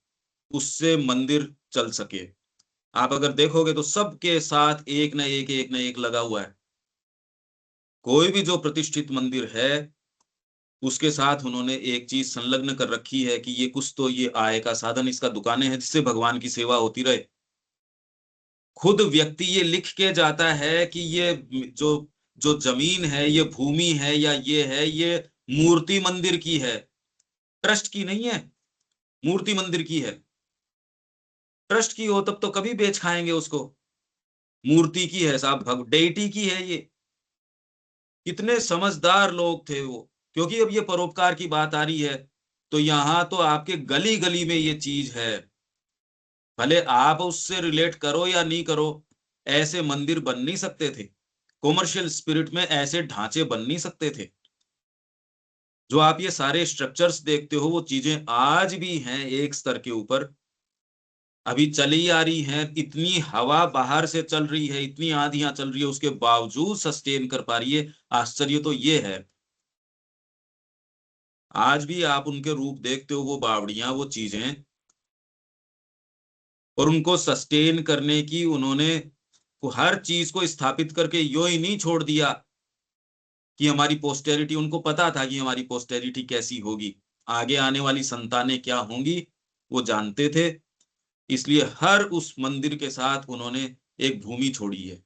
उससे मंदिर चल सके। आप अगर देखोगे तो सबके साथ एक न एक लगा हुआ है। कोई भी जो प्रतिष्ठित मंदिर है, उसके साथ उन्होंने एक चीज संलग्न कर रखी है कि ये कुछ तो ये आय का साधन, इसका दुकानें हैं जिससे भगवान की सेवा होती रहे। खुद व्यक्ति ये लिख के जाता है कि ये जो जो जमीन है, ये भूमि है या ये है, ये मूर्ति मंदिर की है, ट्रस्ट की नहीं है, मूर्ति मंदिर की है। ट्रस्ट की हो तब तो कभी बेच खाएंगे उसको। मूर्ति की है साहब, डेइटी की है ये। कितने समझदार लोग थे वो। क्योंकि अब ये परोपकार की बात आ रही है, तो यहाँ तो आपके गली गली में ये चीज है। भले आप उससे रिलेट करो या नहीं करो, ऐसे मंदिर बन नहीं सकते थे। कॉमर्शियल स्पिरिट में ऐसे ढांचे बन नहीं सकते थे। जो आप ये सारे स्ट्रक्चर्स देखते हो, वो चीजें आज भी हैं एक स्तर के ऊपर, अभी चली आ रही हैं। इतनी हवा बाहर से चल रही है, इतनी आंधियां चल रही है, उसके बावजूद सस्टेन कर पा रही है। आश्चर्य तो ये है, आज भी आप उनके रूप देखते हो, वो बावड़ियां, वो चीजें, और उनको सस्टेन करने की उन्होंने हर चीज को स्थापित करके यो ही नहीं छोड़ दिया कि हमारी पोस्टेरिटी, उनको पता था कि हमारी पोस्टेरिटी कैसी होगी, आगे आने वाली संतानें क्या होंगी, वो जानते थे। इसलिए हर उस मंदिर के साथ उन्होंने एक भूमि छोड़ी है,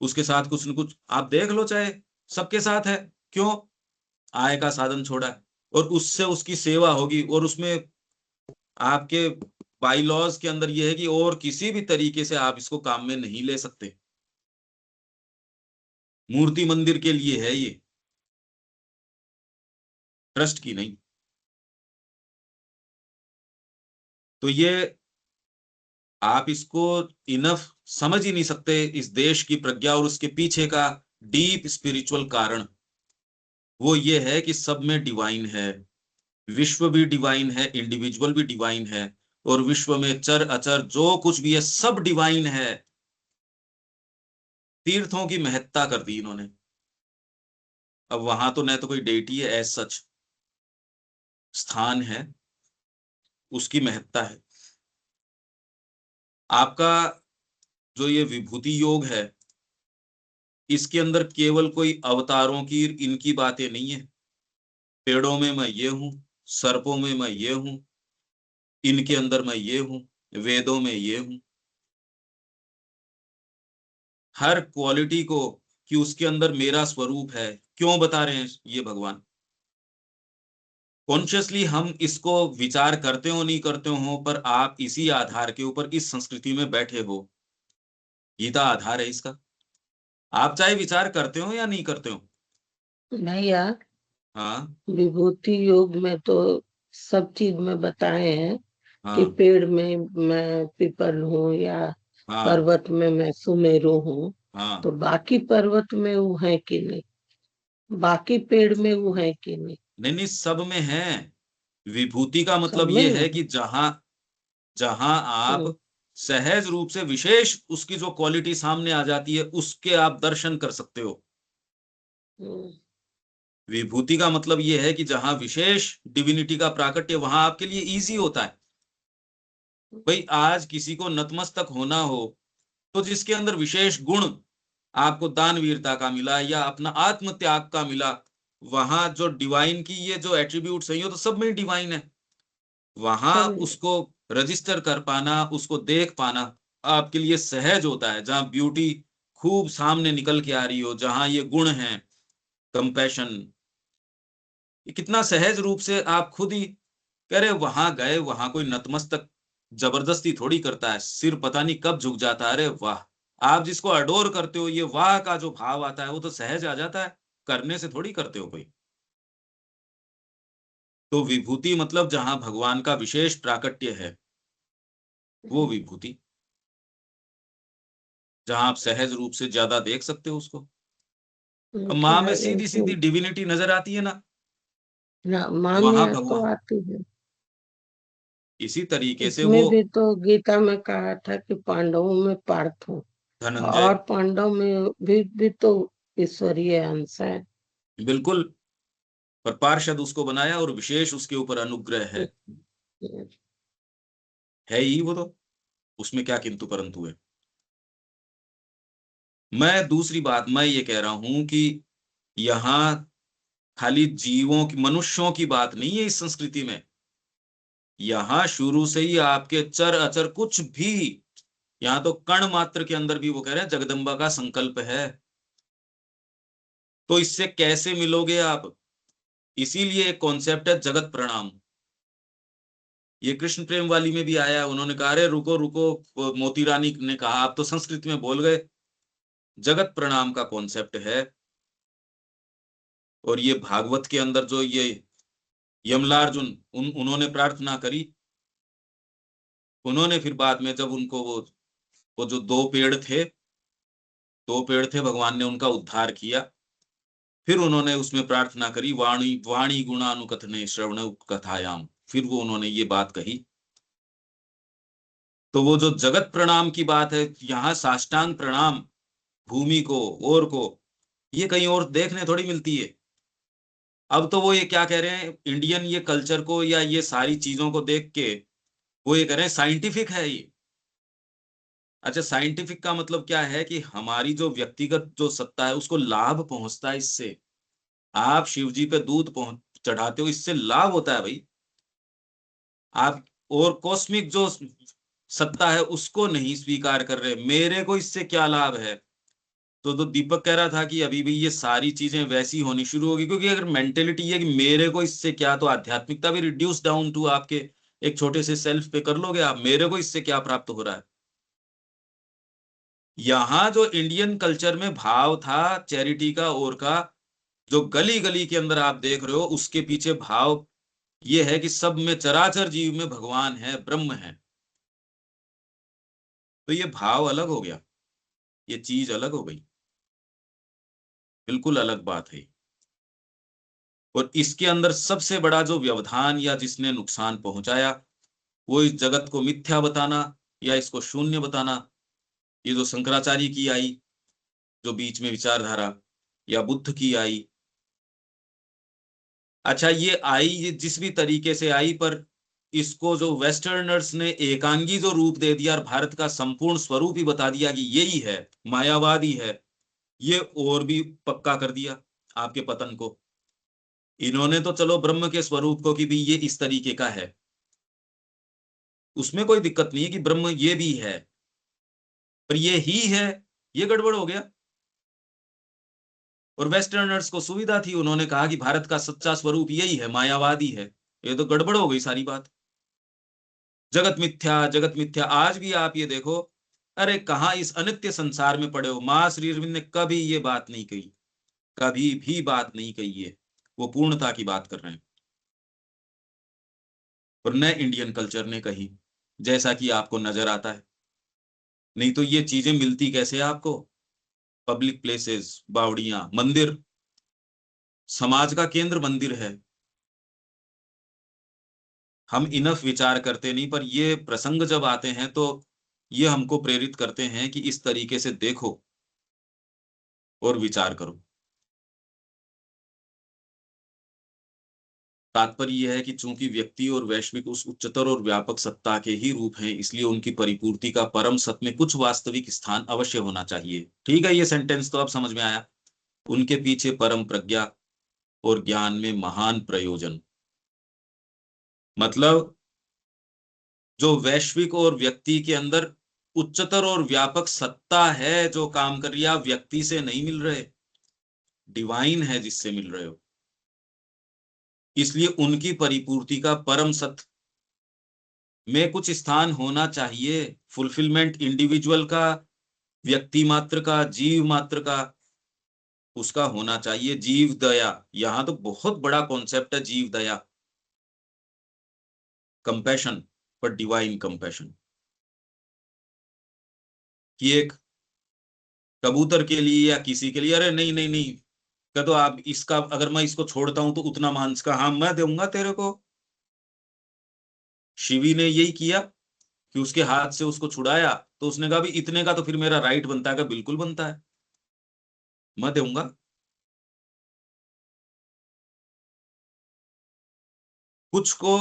उसके साथ कुछ न कुछ आप देख लो, चाहे सबके साथ है, क्यों? आय का साधन छोड़ा है, और उससे उसकी सेवा होगी। और उसमें आपके बाईलॉज के अंदर यह है कि और किसी भी तरीके से आप इसको काम में नहीं ले सकते। मूर्ति मंदिर के लिए है ये, ट्रस्ट की नहीं। तो ये आप इसको इनफ समझ ही नहीं सकते, इस देश की प्रज्ञा और उसके पीछे का डीप स्पिरिचुअल कारण। वो ये है कि सब में डिवाइन है, विश्व भी डिवाइन है, इंडिविजुअल भी डिवाइन है, और विश्व में चर अचर जो कुछ भी है सब डिवाइन है। तीर्थों की महत्ता कर दी इन्होंने। अब वहां तो न तो कोई डेटी है, एज सच स्थान है, उसकी महत्ता है। आपका जो ये विभूति योग है, इसके अंदर केवल कोई अवतारों की इनकी बातें नहीं है। पेड़ों में मैं ये हूं, सर्पों में मैं ये हूं, इनके अंदर मैं ये हूं, वेदों में ये हूं। हर क्वालिटी को कि उसके अंदर मेरा स्वरूप है, क्यों बता रहे हैं ये भगवान? कॉन्शियसली हम इसको विचार करते हो नहीं करते हो, पर आप इसी आधार के ऊपर इस संस्कृति में बैठे हो। गीता आधार है इसका। आप चाहे विचार करते हो या नहीं करते हो। भैया, हाँ विभूति योग में तो सब चीज में बताए हैं कि हाँ पेड़ में मैं पीपल हूँ या हाँ पर्वत में मैं सुमेरु हूँ, हाँ। तो बाकी पर्वत में वो है कि नहीं, बाकी पेड़ में वो है कि नहीं? नहीं नहीं, सब में है। विभूति का सब मतलब में ये है। है कि जहां जहां आप हम्म, सहज रूप से विशेष उसकी जो क्वालिटी सामने आ जाती है, उसके आप दर्शन कर सकते हो। हम्म, विभूति का मतलब ये है कि जहां विशेष डिविनिटी का प्राकट्य, वहां आपके लिए इजी होता है। भाई आज किसी को नतमस्तक होना हो, तो जिसके अंदर विशेष गुण आपको दानवीरता का मिला या अपना आत्म त्याग का मिला, वहां जो डिवाइन की ये जो एट्रीब्यूट्स है, ये तो सब में डिवाइन है। वहां सब में। उसको रजिस्टर कर पाना, उसको देख पाना आपके लिए सहज होता है। जहां ब्यूटी खूब सामने निकल के आ रही हो, जहां ये गुण है, कंपैशन, ये कितना सहज रूप से आप खुद ही कह रहे, वहां गए, वहां कोई नतमस्तक जबरदस्ती थोड़ी करता है, सिर पता नहीं कब झुक जाता है। अरे वाह! आप जिसको अडोर करते हो, ये वाह का जो भाव आता है, वो तो सहज आ जाता है, करने से थोड़ी करते हो कोई। तो विभूति मतलब जहां भगवान का विशेष प्राकट्य है, वो विभूति, जहां आप सहज रूप से ज्यादा देख सकते हो उसको। अब माँ में खैर सीधी सीधी डिविनिटी नजर आती है ना, माँ वहां में तो भगवान आती है। इसी तरीके से इसमें वो भी तो गीता में कहा था कि पांडवों में पार्थ हो, धनंजय, और पांडव में भी तो ईश्वरीय अंश है। बिल्कुल, पर पार्षद उसको बनाया और विशेष उसके ऊपर अनुग्रह है ही वो तो, उसमें क्या किंतु परंतु है। मैं दूसरी बात मैं ये कह रहा हूं कि यहाँ खाली जीवों की मनुष्यों की बात नहीं है इस संस्कृति में, यहाँ शुरू से ही आपके चर अचर कुछ भी, यहाँ तो कण मात्र के अंदर भी वो कह रहे हैं जगदम्बा का संकल्प है। तो इससे कैसे मिलोगे आप? इसीलिए एक कॉन्सेप्ट है जगत प्रणाम। ये कृष्ण प्रेम वाली में भी आया, उन्होंने कहा अरे रुको रुको, मोती रानी ने कहा आप तो संस्कृत में बोल गए। जगत प्रणाम का कॉन्सेप्ट है, और ये भागवत के अंदर जो ये यमलार्जुन उन्होंने प्रार्थना करी, उन्होंने फिर बाद में जब उनको वो जो दो पेड़ थे भगवान ने उनका उद्धार किया, फिर उन्होंने उसमें प्रार्थना करी वाणी वाणी गुणानुकथने श्रवण कथायाम, फिर वो उन्होंने ये बात कही। तो वो जो जगत प्रणाम की बात है, यहाँ साष्टांग प्रणाम भूमि को और को, ये कहीं और देखने थोड़ी मिलती है। अब तो वो ये क्या कह रहे हैं, इंडियन ये कल्चर को या ये सारी चीजों को देख के वो ये कह रहे हैं साइंटिफिक है ये। अच्छा, साइंटिफिक का मतलब क्या है कि हमारी जो व्यक्तिगत जो सत्ता है उसको लाभ पहुंचता है इससे। आप शिव जी पे दूध पहुंच चढ़ाते हो, इससे लाभ होता है भाई आप, और कॉस्मिक जो सत्ता है उसको नहीं स्वीकार कर रहे, मेरे को इससे क्या लाभ है। तो दीपक कह रहा था कि अभी भी ये सारी चीजें वैसी होनी शुरू होगी, क्योंकि अगर मेंटेलिटी है कि मेरे को इससे क्या, तो आध्यात्मिकता भी रिड्यूस डाउन टू आपके एक छोटे से सेल्फ पे कर लोगे आप, मेरे को इससे क्या प्राप्त हो रहा है। यहां जो इंडियन कल्चर में भाव था चैरिटी का और का, जो गली गली के अंदर आप देख रहे हो, उसके पीछे भाव ये है कि सब में चराचर जीव में भगवान है, ब्रह्म है। तो ये भाव अलग हो गया, ये चीज अलग हो गई, बिल्कुल अलग बात है। और इसके अंदर सबसे बड़ा जो व्यवधान या जिसने नुकसान पहुंचाया, वो इस जगत को मिथ्या बताना या इसको शून्य बताना। ये जो शंकराचार्य की आई, जो बीच में विचारधारा, या बुद्ध की आई, अच्छा ये आई, ये जिस भी तरीके से आई, पर इसको जो वेस्टर्नर्स ने एकांगी जो रूप दे दिया और भारत का संपूर्ण स्वरूप ही बता दिया कि यही है, मायावादी है, ये और भी पक्का कर दिया आपके पतन को। इन्होंने तो चलो ब्रह्म के स्वरूप को कि भी ये इस तरीके का है, उसमें कोई दिक्कत नहीं है कि ब्रह्म ये भी है, पर ये ही है, ये गड़बड़ हो गया। और वेस्टर्नर्स को सुविधा थी, उन्होंने कहा कि भारत का सच्चा स्वरूप यही है, मायावादी है, ये तो गड़बड़ हो गई सारी बात। जगत मिथ्या, जगत मिथ्या, आज भी आप ये देखो, अरे कहाँ इस अनित्य संसार में पड़े हो, मां श्री अरविंद ने कभी ये बात नहीं कही, कभी भी बात नहीं कही है, वो पूर्णता की बात कर रहे हैं। और न इंडियन कल्चर ने कही, जैसा कि आपको नजर आता है। नहीं तो ये चीजें मिलती कैसे है आपको? पब्लिक प्लेसेस, बावड़ियां, मंदिर, समाज का केंद्र मंदिर है। हम इनफ विचार करते नहीं, पर ये प्रसंग जब आते हैं तो ये हमको प्रेरित करते हैं कि इस तरीके से देखो और विचार करो। तात्पर्य यह है कि चूंकि व्यक्ति और वैश्विक उस उच्चतर और व्यापक सत्ता के ही रूप हैं, इसलिए उनकी परिपूर्ति का परम सत्य में कुछ वास्तविक स्थान अवश्य होना चाहिए। ठीक है, ये सेंटेंस तो अब समझ में आया। उनके पीछे परम प्रज्ञा और ज्ञान में महान प्रयोजन, मतलब जो वैश्विक और व्यक्ति के अंदर उच्चतर और व्यापक सत्ता है जो काम कर रही है, आप व्यक्ति से नहीं मिल रहे, डिवाइन है जिससे मिल रहे हो। इसलिए उनकी परिपूर्ति का परम सत्य में कुछ स्थान होना चाहिए, फुलफिलमेंट इंडिविजुअल का, व्यक्ति मात्र का, जीव मात्र का, उसका होना चाहिए। जीव दया, यहां तो बहुत बड़ा कॉन्सेप्ट है, जीव दया, कंपैशन, पर डिवाइन कंपैशन, कि एक कबूतर के लिए या किसी के लिए, अरे नहीं नहीं नहीं, क्या तो आप इसका, अगर मैं इसको छोड़ता हूं तो उतना मांस का हाँ मैं दूंगा तेरे को। शिवी ने यही किया कि उसके हाथ से उसको छुड़ाया, तो उसने कहा भी इतने का तो फिर मेरा राइट बनता है। क्या बिल्कुल बनता है, मैं दूंगा। कुछ को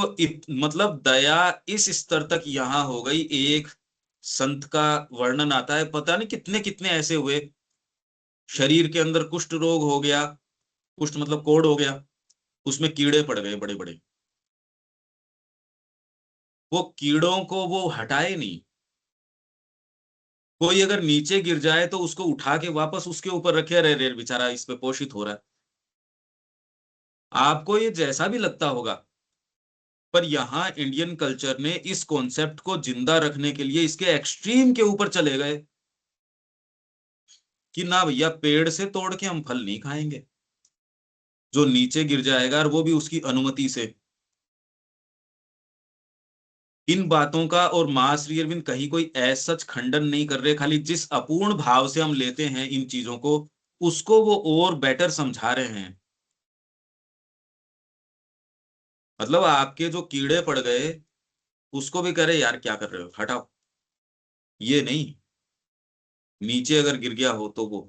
मतलब दया इस स्तर तक यहां हो गई। एक संत का वर्णन आता है, पता नहीं कितने कितने ऐसे हुए, शरीर के अंदर कुष्ठ रोग हो गया, कुष्ठ मतलब कोढ़ हो गया, उसमें कीड़े पड़ गए बड़े बड़े, वो कीड़ों को वो हटाए नहीं। कोई अगर नीचे गिर जाए तो उसको उठा के वापस उसके ऊपर रखे, अरे रे बेचारा इस पे पोषित हो रहा है। आपको ये जैसा भी लगता होगा, पर यहाँ इंडियन कल्चर ने इस कॉन्सेप्ट को जिंदा रखने के लिए इसके एक्सट्रीम के ऊपर चले गए कि ना भैया, पेड़ से तोड़ के हम फल नहीं खाएंगे, जो नीचे गिर जाएगा और वो भी उसकी अनुमति से। इन बातों का और मां श्री अरविंद कहीं कोई ऐसा सच खंडन नहीं कर रहे, खाली जिस अपूर्ण भाव से हम लेते हैं इन चीजों को, उसको वो और बेटर समझा रहे हैं। मतलब आपके जो कीड़े पड़ गए, उसको भी कह रहे यार क्या कर रहे हो, हटाओ। ये नहीं, नीचे अगर गिर गया हो तो वो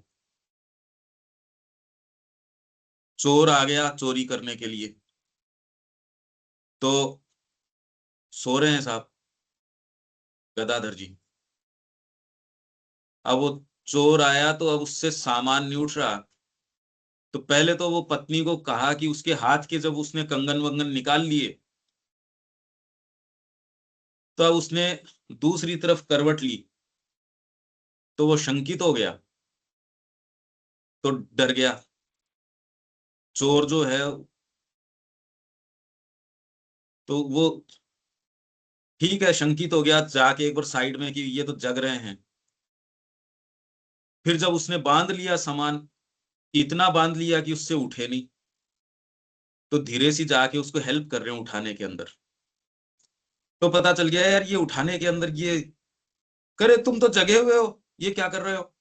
चोर आ गया चोरी करने के लिए, तो सो रहे हैं साहब गदाधर जी। अब वो चोर आया तो अब उससे सामान नहीं उठ रहा, तो पहले तो वो पत्नी को कहा कि उसके हाथ के जब उसने कंगन वंगन निकाल लिए, तो अब उसने दूसरी तरफ करवट ली, तो वो शंकित हो गया, तो डर गया चोर जो है। तो वो ठीक है, शंकित हो गया, जाके एक बार साइड में कि ये तो जग रहे हैं। फिर जब उसने बांध लिया सामान, इतना बांध लिया कि उससे उठे नहीं, तो धीरे से जाके उसको हेल्प कर रहे हैं उठाने के अंदर। तो पता चल गया यार ये उठाने के अंदर ये करे, तुम तो जगे हुए हो, ये क्या कर रहे हो।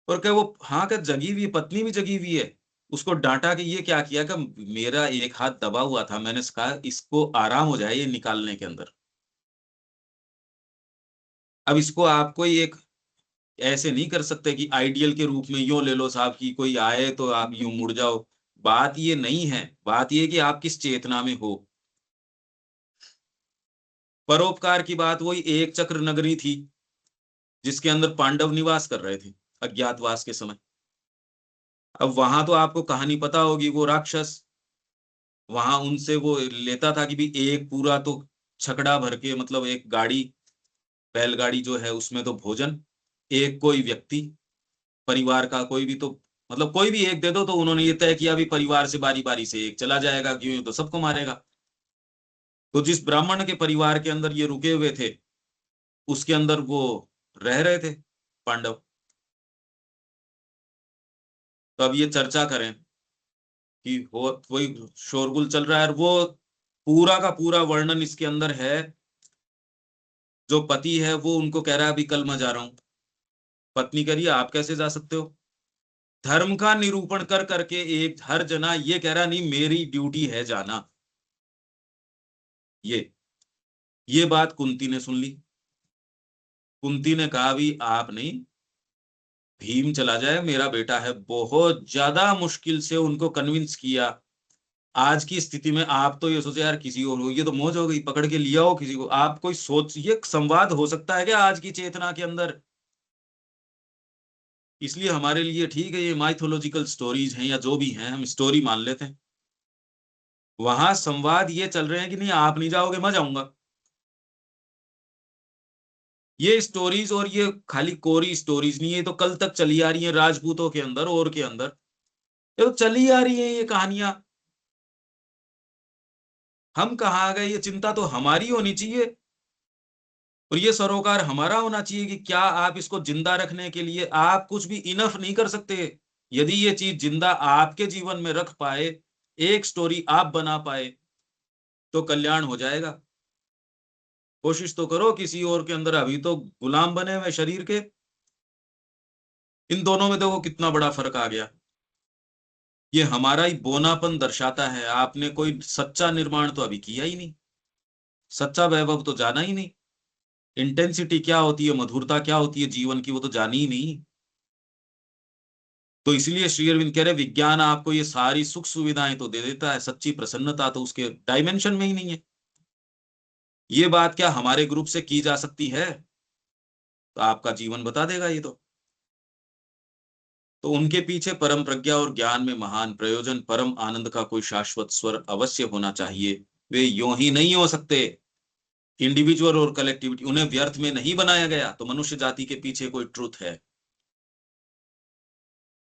और क्या वो हाँ, क्या जगी हुई पत्नी भी जगी हुई है। उसको डांटा कि ये क्या किया, कि मेरा एक हाथ दबा हुआ था, मैंने कहा इसको आराम हो जाए ये निकालने के अंदर। अब इसको आप कोई एक ऐसे नहीं कर सकते कि आइडियल के रूप में यूं ले लो साहब, कि कोई आए तो आप यूं मुड़ जाओ। बात ये नहीं है, बात ये कि आप किस चेतना में हो। परोपकार की बात वही एक चक्र नगरी थी, जिसके अंदर पांडव निवास कर रहे थे अज्ञातवास के समय। अब वहां तो आपको कहानी पता होगी, वो राक्षस वहां उनसे वो लेता था कि भी एक पूरा तो छकड़ा भर के, मतलब एक गाड़ी, बैलगाड़ी जो है उसमें तो भोजन, एक कोई व्यक्ति परिवार का कोई भी तो, मतलब कोई भी एक दे दो, तो उन्होंने ये तय किया भी परिवार से बारी बारी से एक चला जाएगा, क्यों तो सबको मारेगा। तो जिस ब्राह्मण के परिवार के अंदर ये रुके हुए थे, उसके अंदर वो रह रहे थे पांडव। तो अब ये चर्चा करें कि वो वही शोरगुल चल रहा है, और वो पूरा का पूरा वर्णन इसके अंदर है। जो पति है वो उनको कह रहा है अभी कल मैं जा रहा हूं। पत्नी कह रही है आप कैसे जा सकते हो। धर्म का निरूपण कर करके एक हर जना ये कह रहा नहीं मेरी ड्यूटी है जाना। ये बात कुंती ने सुन ली। कुंती ने कहा भी आप नहीं, भीम चला जाए, मेरा बेटा है। बहुत ज्यादा मुश्किल से उनको कन्विंस किया। आज की स्थिति में आप तो ये सोचे यार किसी और हो, ये तो मौज हो गई, पकड़ के लिया हो किसी को। आप कोई सोच, ये संवाद हो सकता है क्या आज की चेतना के अंदर। इसलिए हमारे लिए ठीक है ये माइथोलॉजिकल स्टोरीज हैं या जो भी हैं, हम स्टोरी मान लेते हैं। वहां संवाद ये चल रहे हैं कि नहीं आप नहीं जाओगे मैं जाऊंगा। ये स्टोरीज, और ये खाली कोरी स्टोरीज नहीं है, ये तो कल तक चली आ रही है राजपूतों के अंदर और के अंदर, ये तो चली आ रही है ये कहानियां। हम कहाँ गए, ये चिंता तो हमारी होनी चाहिए, और ये सरोकार हमारा होना चाहिए कि क्या आप इसको जिंदा रखने के लिए आप कुछ भी इनफ नहीं कर सकते। यदि ये चीज जिंदा आपके जीवन में रख पाए, एक स्टोरी आप बना पाए, तो कल्याण हो जाएगा। कोशिश तो करो किसी और के अंदर, अभी तो गुलाम बने हुए शरीर के। इन दोनों में देखो कितना बड़ा फर्क आ गया। ये हमारा ही बोनापन दर्शाता है। आपने कोई सच्चा निर्माण तो अभी किया ही नहीं, सच्चा वैभव तो जाना ही नहीं, इंटेंसिटी क्या होती है, मधुरता क्या होती है जीवन की, वो तो जानी ही नहीं। तो इसलिए श्री अरविंद कह रहे विज्ञान आपको ये सारी सुख सुविधाएं तो दे देता है, सच्ची प्रसन्नता तो उसके डायमेंशन में ही नहीं है। ये बात क्या हमारे ग्रुप से की जा सकती है? तो आपका जीवन बता देगा ये तो उनके पीछे परम प्रज्ञा और ज्ञान में महान प्रयोजन, परम आनंद का कोई शाश्वत स्वर अवश्य होना चाहिए। वे यूं ही नहीं हो सकते। इंडिविजुअल और कलेक्टिविटी, उन्हें व्यर्थ में नहीं बनाया गया। तो मनुष्य जाति के पीछे कोई ट्रुथ है।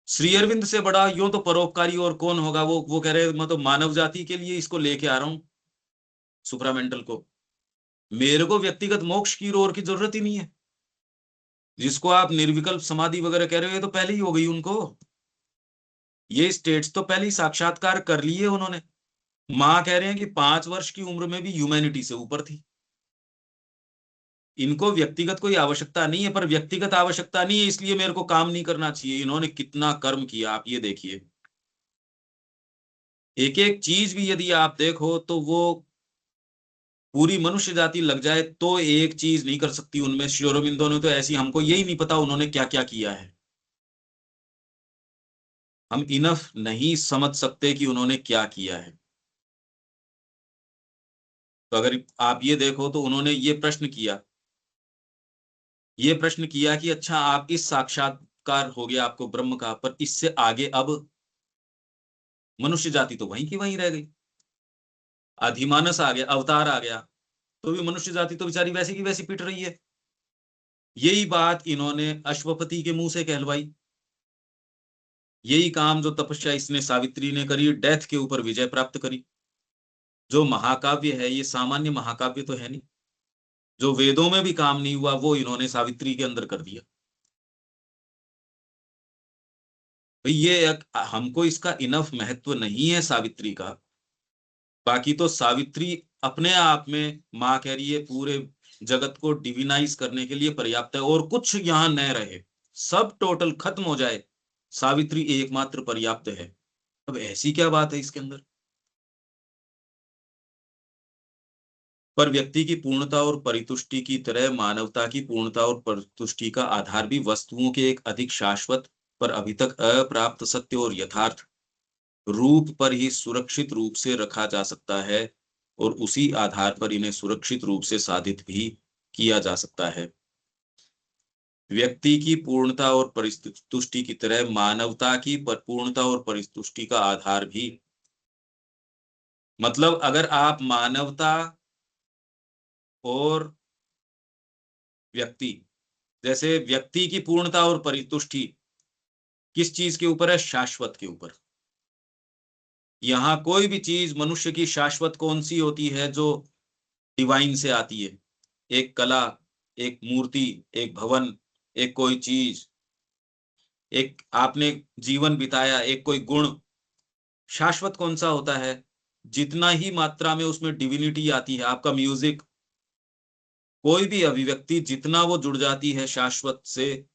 श्री अरविंद से बड़ा यूं तो परोपकारी और कौन होगा। वो कह रहे मैं तो मानव जाति के लिए इसको लेके आ रहा हूं, सुप्रामेंटल को। मेरे को व्यक्तिगत मोक्ष की ओर की जरूरत ही नहीं है। जिसको आप निर्विकल्प समाधि वगैरह कह रहे हो, ये तो पहले ही हो गई उनको। ये स्टेट्स तो पहले ही साक्षात्कार कर लिए उन्होंने। माँ कह रहे हैं कि 5 वर्ष की उम्र में भी ह्यूमैनिटी से ऊपर थी। इनको व्यक्तिगत कोई आवश्यकता नहीं है, पर व्यक्तिगत आवश्यकता नहीं है इसलिए मेरे को काम नहीं करना चाहिए। इन्होंने कितना कर्म किया आप ये देखिए। एक एक चीज भी यदि आप देखो तो वो पूरी मनुष्य जाति लग जाए तो एक चीज नहीं कर सकती उनमें। श्री अरबिंदो ने तो ऐसी, हमको यही नहीं पता उन्होंने क्या क्या किया है। हम इनफ नहीं समझ सकते कि उन्होंने क्या किया है। तो अगर आप ये देखो तो उन्होंने ये प्रश्न किया, ये प्रश्न किया कि अच्छा आप इस साक्षात्कार हो गया आपको ब्रह्म का, पर इससे आगे अब मनुष्य जाति तो वहीं की वहीं रह गई। अधिमानस आ गया, अवतार आ गया, तो भी मनुष्य जाति तो बेचारी वैसी की वैसी पिट रही है। यही बात इन्होंने अश्वपति के मुंह से कहलवाई। यही काम जो तपस्या इसने सावित्री ने करी, डेथ के ऊपर विजय प्राप्त करी। जो महाकाव्य है ये सामान्य महाकाव्य तो है नहीं। जो वेदों में भी काम नहीं हुआ वो इन्होंने सावित्री के अंदर कर दिया। ये हमको इसका इनफ महत्व नहीं है सावित्री का। बाकी तो सावित्री अपने आप में, माँ कह रही है, पूरे जगत को डिविनाइज करने के लिए पर्याप्त है। और कुछ यहां न रहे, सब टोटल खत्म हो जाए, सावित्री एकमात्र पर्याप्त है। अब ऐसी क्या बात है इसके अंदर? पर व्यक्ति की पूर्णता और परितुष्टि की तरह मानवता की पूर्णता और परितुष्टि का आधार भी वस्तुओं के एक अधिक शाश्वत पर अभी तक अप्राप्त सत्य और यथार्थ रूप पर ही सुरक्षित रूप से रखा जा सकता है, और उसी आधार पर इन्हें सुरक्षित रूप से साधित भी किया जा सकता है। व्यक्ति की पूर्णता और परितुष्टि की तरह मानवता की पूर्णता और परितुष्टि का आधार भी, मतलब अगर आप मानवता और व्यक्ति, जैसे व्यक्ति की पूर्णता और परितुष्टि किस चीज के ऊपर है? शाश्वत के ऊपर। यहां कोई भी चीज मनुष्य की शाश्वत कौन सी होती है? जो डिवाइन से आती है। एक कला, एक मूर्ति, एक भवन, एक कोई चीज, एक आपने जीवन बिताया, एक कोई गुण। शाश्वत कौन सा होता है? जितना ही मात्रा में उसमें डिविनिटी आती है, आपका म्यूजिक, कोई भी अभिव्यक्ति जितना वो जुड़ जाती है शाश्वत से,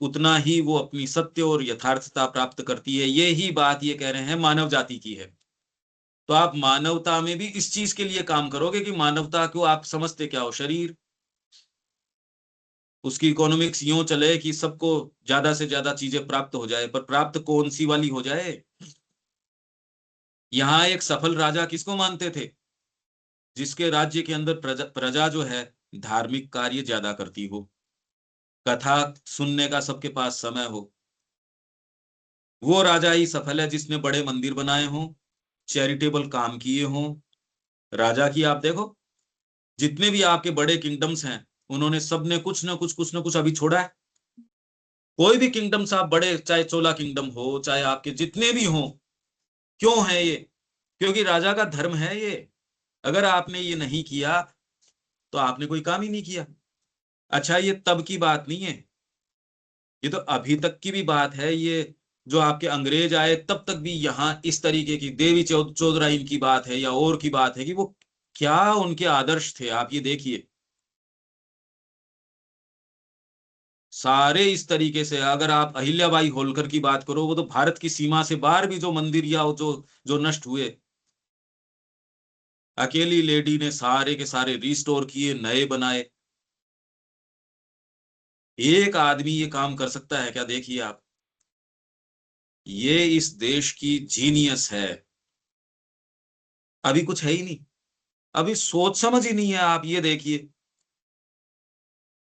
उतना ही वो अपनी सत्य और यथार्थता प्राप्त करती है। ये ही बात ये कह रहे हैं मानव जाति की है। तो आप मानवता में भी इस चीज के लिए काम करोगे कि मानवता को आप समझते क्या हो? शरीर। उसकी इकोनॉमिक्स यूं चले कि सबको ज्यादा से ज्यादा चीजें प्राप्त हो जाए, पर प्राप्त कौन सी वाली हो जाए? यहां एक सफल राजा किसको मानते थे? जिसके राज्य के अंदर प्रजा जो है धार्मिक कार्य ज्यादा करती हो, कथा सुनने का सबके पास समय हो। वो राजा ही सफल है जिसने बड़े मंदिर बनाए हों, चैरिटेबल काम किए हों। राजा की आप देखो, जितने भी आपके बड़े किंगडम्स हैं, उन्होंने सबने कुछ ना कुछ अभी छोड़ा है। कोई भी किंगडम्स आप बड़े, चाहे चोला किंगडम हो, चाहे आपके जितने भी हों, क्यों है ये? क्योंकि राजा का धर्म है ये। अगर आपने ये नहीं किया तो आपने कोई काम ही नहीं किया। अच्छा, ये तब की बात नहीं है, ये तो अभी तक की भी बात है। ये जो आपके अंग्रेज आए तब तक भी यहाँ इस तरीके की देवी चौधराइन की बात है या और की बात है कि वो क्या उनके आदर्श थे। आप ये देखिए, सारे इस तरीके से। अगर आप अहिल्याबाई होलकर की बात करो, वो तो भारत की सीमा से बाहर भी जो मंदिर या जो जो नष्ट हुए, अकेली लेडी ने सारे के सारे रिस्टोर किए, नए बनाए। एक आदमी ये काम कर सकता है क्या? देखिए आप, ये इस देश की जीनियस है। अभी कुछ है ही नहीं, अभी सोच समझ ही नहीं है। आप ये देखिए,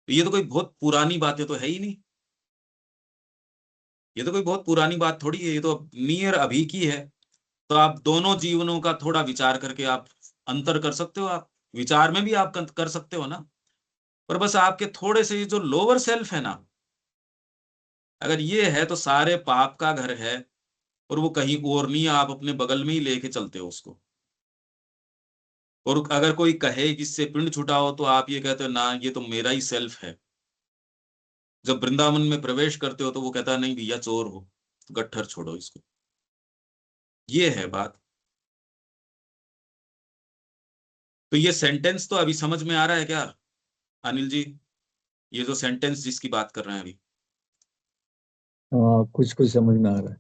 ये तो कोई बहुत पुरानी बातें तो है ही नहीं। ये तो कोई बहुत पुरानी बात थोड़ी है, ये तो नियर अभी की है। तो आप दोनों जीवनों का थोड़ा विचार करके आप अंतर कर सकते हो। आप विचार में भी आप कर सकते हो ना, पर बस आपके थोड़े से जो लोअर सेल्फ है ना, अगर ये है तो सारे पाप का घर है, और वो कहीं और नहीं, आप अपने बगल में ही लेके चलते हो उसको। और अगर कोई कहे कि इससे पिंड छुटाओ, तो आप ये कहते हो ना, ये तो मेरा ही सेल्फ है। जब वृंदावन में प्रवेश करते हो तो वो कहता है नहीं भैया चोर हो, गट्ठर छोड़ो इसको। ये है बात। तो ये सेंटेंस तो अभी समझ में आ रहा है क्या अनिल जी? ये जो सेंटेंस जिसकी बात कर रहे हैं अभी, कुछ कुछ समझ में आ रहा है।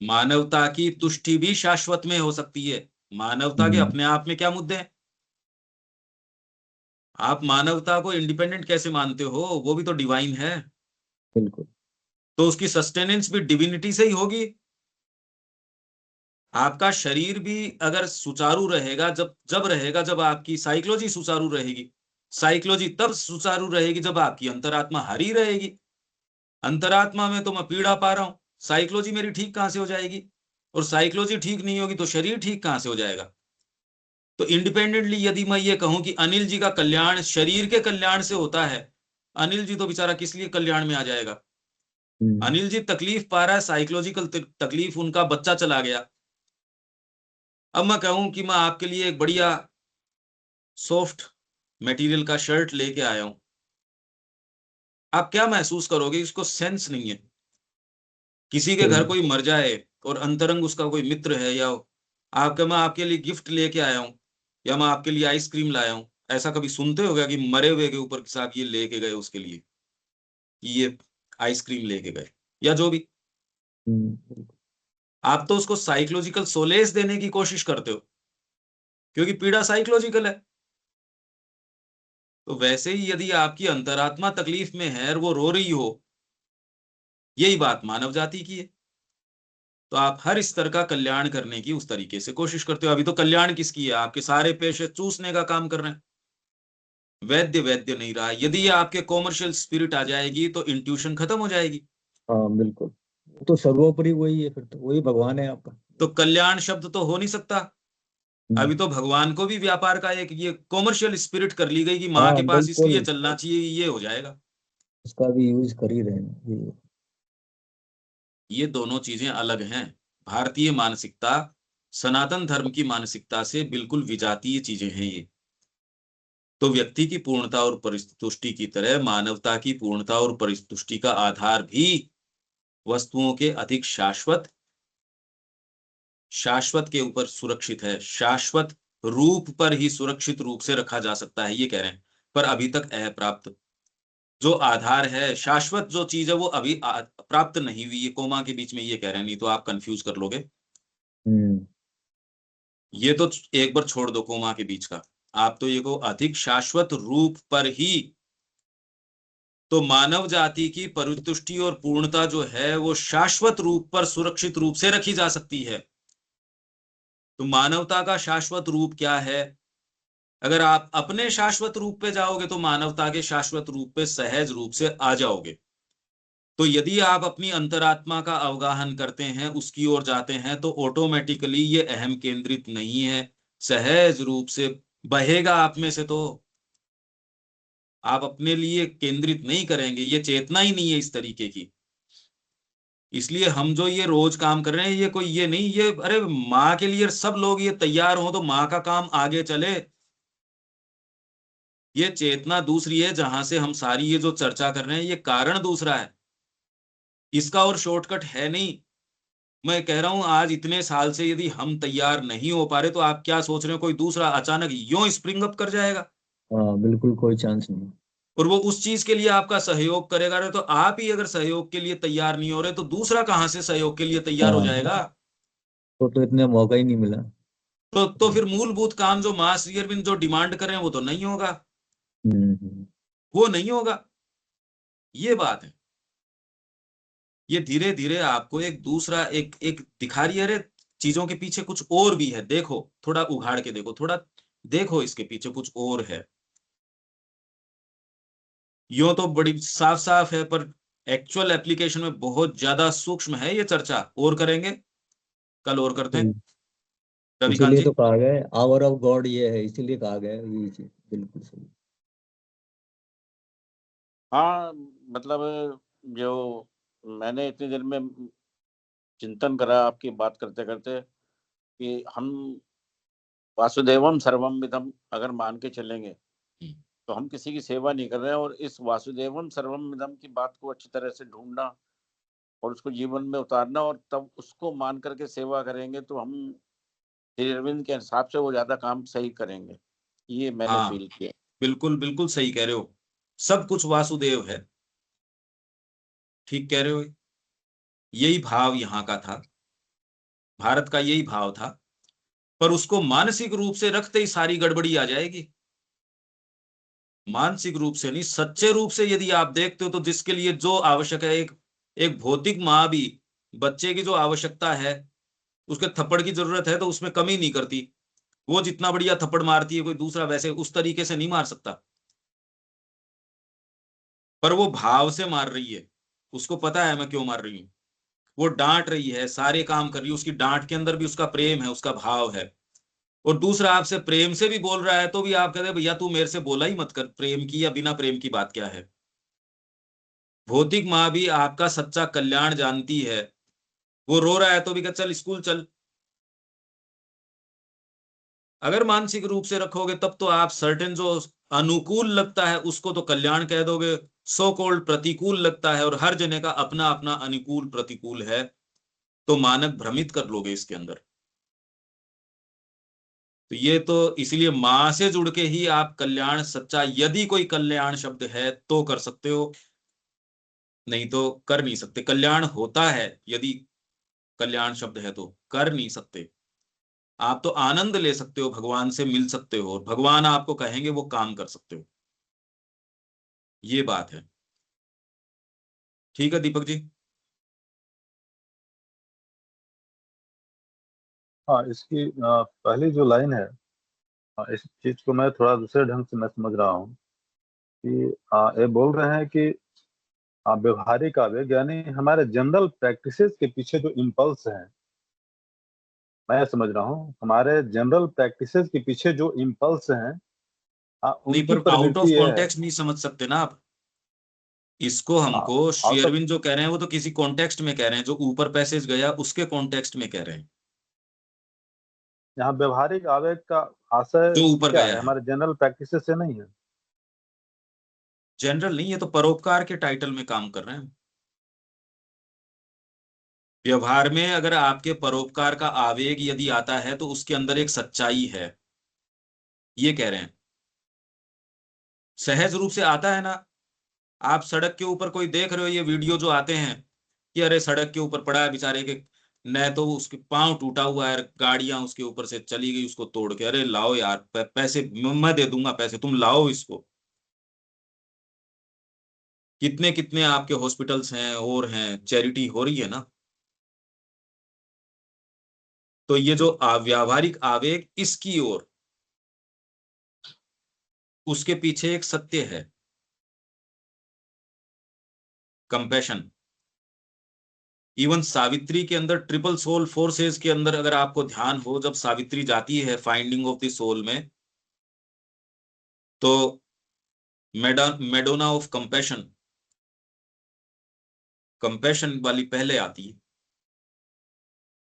मानवता की तुष्टि भी शाश्वत में हो सकती है। मानवता के अपने आप में क्या मुद्दे हैं? आप मानवता को इंडिपेंडेंट कैसे मानते हो? वो भी तो डिवाइन है। बिल्कुल। तो उसकी सस्टेनेंस भी डिविनिटी से ही होगी। आपका शरीर भी अगर सुचारू रहेगा, जब जब रहेगा जब आपकी साइकोलॉजी सुचारू रहेगी। साइकोलॉजी तब सुचारू रहेगी जब आपकी अंतरात्मा हरी रहेगी। अंतरात्मा में तो मैं पीड़ा पा रहा हूं, साइकोलॉजी मेरी ठीक कहां से हो जाएगी? और साइकोलॉजी ठीक नहीं होगी तो शरीर ठीक कहां से हो जाएगा? तो इंडिपेंडेंटली यदि मैं ये कहूं कि अनिल जी का कल्याण शरीर के कल्याण से होता है, अनिल जी तो बेचारा किस लिए कल्याण में आ जाएगा? अनिल जी तकलीफ पा रहा है, साइकोलॉजिकल तकलीफ, उनका बच्चा चला गया। अब मैं कहूं कि मैं आपके लिए एक बढ़िया सॉफ्ट मटेरियल का शर्ट लेके आया हूं, आप क्या महसूस करोगे? इसको सेंस नहीं है। किसी के घर कोई मर जाए और अंतरंग उसका कोई मित्र है, या आपका, मैं आपके लिए गिफ्ट लेके आया हूं, या मैं आपके लिए आइसक्रीम लाया हूं, ऐसा कभी सुनते हो क्या कि मरे हुए के ऊपर साहब ये लेके गए उसके लिए, ये आइसक्रीम लेके गए या जो भी? आप तो उसको साइकोलॉजिकल सोलेस देने की कोशिश करते हो, क्योंकि पीड़ा साइकोलॉजिकल है। तो वैसे ही यदि आपकी अंतरात्मा तकलीफ में है और वो रो रही हो, यही बात मानव जाति की है, तो आप हर स्तर का कल्याण करने की उस तरीके से कोशिश करते हो। अभी तो कल्याण किसकी है? आपके सारे पेशे चूसने का काम कर रहे हैं। वैद्य वैद्य नहीं रहा। यदि आपके कॉमर्शियल स्पिरिट आ जाएगी तो इंट्यूशन खत्म हो जाएगी। हाँ बिल्कुल, तो सर्वोपरि वही है, फिर तो वही भगवान है आपका। तो कल्याण शब्द तो हो नहीं सकता। अभी तो भगवान को भी व्यापार का एक ये कॉमर्शियल स्पिरिट कर ली गई कि माँ हाँ के पास इसलिए बिल्कुल, चलना चाहिए, ये हो जाएगा। उसका भी यूज कर ही रहे हैं ये। ये दोनों चीजें अलग हैं। भारतीय मानसिकता सनातन धर्म की मानसिकता से बिल्कुल विजातीय चीजें हैं ये। तो व्यक्ति की पूर्णता और परितुष्टि की तरह मानवता की पूर्णता और परितुष्टि का आधार भी वस्तुओं के अधिक शाश्वत शाश्वत के ऊपर सुरक्षित है। शाश्वत रूप पर ही सुरक्षित रूप से रखा जा सकता है, ये कह रहे हैं। पर अभी तक अप्राप्त जो आधार है, शाश्वत जो चीज है, वो अभी प्राप्त नहीं हुई। ये कोमा के बीच में ये कह रहे हैं, नहीं तो आप कंफ्यूज कर लोगे। ये तो एक बार छोड़ दो कोमा के बीच का, आप तो ये को अधिक शाश्वत रूप पर ही। तो मानव जाति की परितुष्टि और पूर्णता जो है वो शाश्वत रूप पर सुरक्षित रूप से रखी जा सकती है। तो मानवता का शाश्वत रूप क्या है? अगर आप अपने शाश्वत रूप पे जाओगे तो मानवता के शाश्वत रूप पे सहज रूप से आ जाओगे। तो यदि आप अपनी अंतरात्मा का अवगाहन करते हैं, उसकी ओर जाते हैं, तो ऑटोमेटिकली ये अहम केंद्रित नहीं है, सहज रूप से बहेगा आप में से। तो आप अपने लिए केंद्रित नहीं करेंगे, ये चेतना ही नहीं है इस तरीके की। इसलिए हम जो ये रोज काम कर रहे हैं, ये कोई ये नहीं, ये अरे माँ के लिए सब लोग ये तैयार हो तो माँ का काम आगे चले। ये चेतना दूसरी है, जहां से हम सारी ये जो चर्चा कर रहे हैं, ये कारण दूसरा है। इसका और शॉर्टकट है नहीं। मैं कह रहा हूं आज इतने साल से यदि हम तैयार नहीं हो पा रहे, तो आप क्या सोच रहे हो कोई दूसरा अचानक यूं स्प्रिंग अप कर जाएगा? हाँ बिल्कुल, कोई चांस नहीं। और वो उस चीज के लिए आपका सहयोग करेगा, तो आप ही अगर सहयोग के लिए तैयार नहीं हो रहे तो दूसरा कहाँ से सहयोग के लिए तैयार हो हाँ, जाएगा? तो इतने मौका ही नहीं मिला। तो फिर मूलभूत काम जो मास श्री अरविंद जो डिमांड कर रहे हैं वो तो नहीं होगा, हम्म। वो नहीं होगा। ये बात है। ये धीरे धीरे आपको एक दूसरा एक एक दिखा रही है, अरे चीजों के पीछे कुछ और भी है, देखो थोड़ा उघाड़ के देखो, थोड़ा देखो इसके पीछे कुछ और है। यूं तो बड़ी साफ साफ है, पर एक्चुअल एप्लीकेशन में बहुत ज्यादा सूक्ष्म है ये चर्चा। और करेंगे, कल और करते हैं। हम्म। रविकांत इसीलिए जी। तो कहा गया है आवर ऑफ गॉड, ये है, इसीलिए कहा गया है ये चीज, बिल्कुल सही। हाँ, मतलब जो मैंने इतनी देर में चिंतन करा आपकी बात करते करते, कि हम वासुदेवम सर्वम विदम अगर मान के चलेंगे तो हम किसी की सेवा नहीं कर रहे हैं। और इस वासुदेवम सर्वम विदम की बात को अच्छी तरह से ढूंढना और उसको जीवन में उतारना, और तब उसको मान करके सेवा करेंगे तो हम श्री अरविंद के हिसाब से वो ज्यादा काम सही करेंगे। ये मैंने हाँ, फील किया। बिल्कुल बिल्कुल सही कह रहे हो। सब कुछ वासुदेव है, ठीक कह रहे हो। यही भाव यहाँ का था, भारत का यही भाव था। पर उसको मानसिक रूप से रखते ही सारी गड़बड़ी आ जाएगी। मानसिक रूप से नहीं, सच्चे रूप से यदि आप देखते हो तो जिसके लिए जो आवश्यक है, एक एक भौतिक माँ भी बच्चे की जो आवश्यकता है, उसके थप्पड़ की जरूरत है तो उसमें कमी नहीं करती। वो जितना बढ़िया थप्पड़ मारती है, कोई दूसरा वैसे उस तरीके से नहीं मार सकता। पर वो भाव से मार रही है, उसको पता है मैं क्यों मार रही हूँ। वो डांट रही है, सारे काम कर रही है, उसकी डांट के अंदर भी उसका प्रेम है, उसका भाव है। और दूसरा आपसे प्रेम से भी बोल रहा है तो भी आप कहते हैं भैया तू मेरे से बोला ही मत कर, प्रेम की या बिना प्रेम की बात क्या है। भौतिक माँ भी आपका सच्चा कल्याण जानती है। वो रो रहा है तो भी कहता चल स्कूल चल। अगर मानसिक रूप से रखोगे तब तो आप सर्टेन जो अनुकूल लगता है उसको तो कल्याण कह दोगे, सो कॉल्ड प्रतिकूल लगता है और हर जने का अपना अपना अनुकूल प्रतिकूल है, तो मानक भ्रमित कर लोगे इसके अंदर। तो ये तो इसलिए मां से जुड़ के ही आप कल्याण सच्चा, यदि कोई कल्याण शब्द है तो कर सकते हो, नहीं तो कर नहीं सकते। कल्याण होता है यदि कल्याण शब्द है तो कर नहीं सकते। आप तो आनंद ले सकते हो, भगवान से मिल सकते हो और भगवान आपको कहेंगे वो काम कर सकते हो। ये बात है। ठीक है दीपक जी। हाँ, इसकी पहली जो लाइन है, इस चीज को मैं थोड़ा दूसरे ढंग से मैं समझ रहा हूँ कि ये बोल रहे हैं कि व्यवहारिक आवेग यानी हमारे जनरल प्रैक्टिसेस के पीछे जो इम्पल्स हैं, मैं समझ रहा हूँ हमारे जनरल प्रैक्टिसेस के पीछे जो इम्पल्स हैं, नहीं, उनकी पर आउट ऑफ प्रवृत्ति ये है। कॉन्टेक्स्ट नहीं समझ सकते ना आप इसको। हमको श्री आउट ऑफ अरविंद जो कह रहे हैं वो तो किसी कॉन्टेक्स्ट में कह रहे हैं, जो ऊपर पैसेज गया उसके कॉन्टेक्स्ट में कह रहे हैं, यहाँ व्यवहारिक आवेग का आशय जो ऊपर क्या गया है, है। हमारे जनरल प्रैक्टिसेस से नहीं है। जनरल नहीं, ये तो परोपकार के टाइटल में काम कर रहे हैं। व्यवहार में अगर आपके परोपकार का आवेग यदि आता है तो उसके अंदर एक सच्चाई है, ये कह रहे हैं। सहज रूप से आता है ना। आप सड़क के ऊपर कोई देख रहे हो, ये वीडियो जो आते हैं कि अरे सड़क के ऊपर पड़ा है बेचारे के, न तो उसके पांव टूटा हुआ है, गाड़ियां उसके ऊपर से चली गई उसको तोड़ के, अरे लाओ यार पैसे मैं दे दूंगा, पैसे तुम लाओ इसको। कितने कितने आपके हॉस्पिटल्स हैं और हैं, चैरिटी हो रही है ना। तो ये जो व्यावहारिक आवेग इसकी ओर, उसके पीछे एक सत्य है, कंपैशन। इवन सावित्री के अंदर ट्रिपल सोल फोर्सेस के अंदर अगर आपको ध्यान हो, जब सावित्री जाती है फाइंडिंग ऑफ द सोल में, तो मेडोना ऑफ कंपैशन, कंपैशन वाली पहले आती है।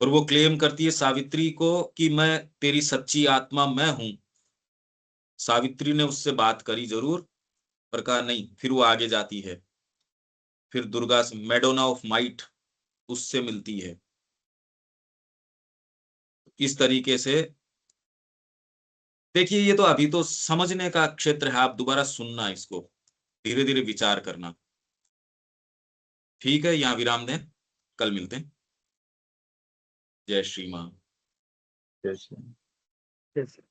और वो क्लेम करती है सावित्री को कि मैं तेरी सच्ची आत्मा मैं हूं। सावित्री ने उससे बात करी जरूर, पर कहा नहीं। फिर वो आगे जाती है, फिर दुर्गा से मेडोना ऑफ माइट उससे मिलती है। इस तरीके से देखिए, ये तो अभी तो समझने का क्षेत्र है, आप दोबारा सुनना इसको धीरे धीरे विचार करना। ठीक है, यहाँ विराम दें, कल मिलते हैं। जय श्री मां। जैसे जैसे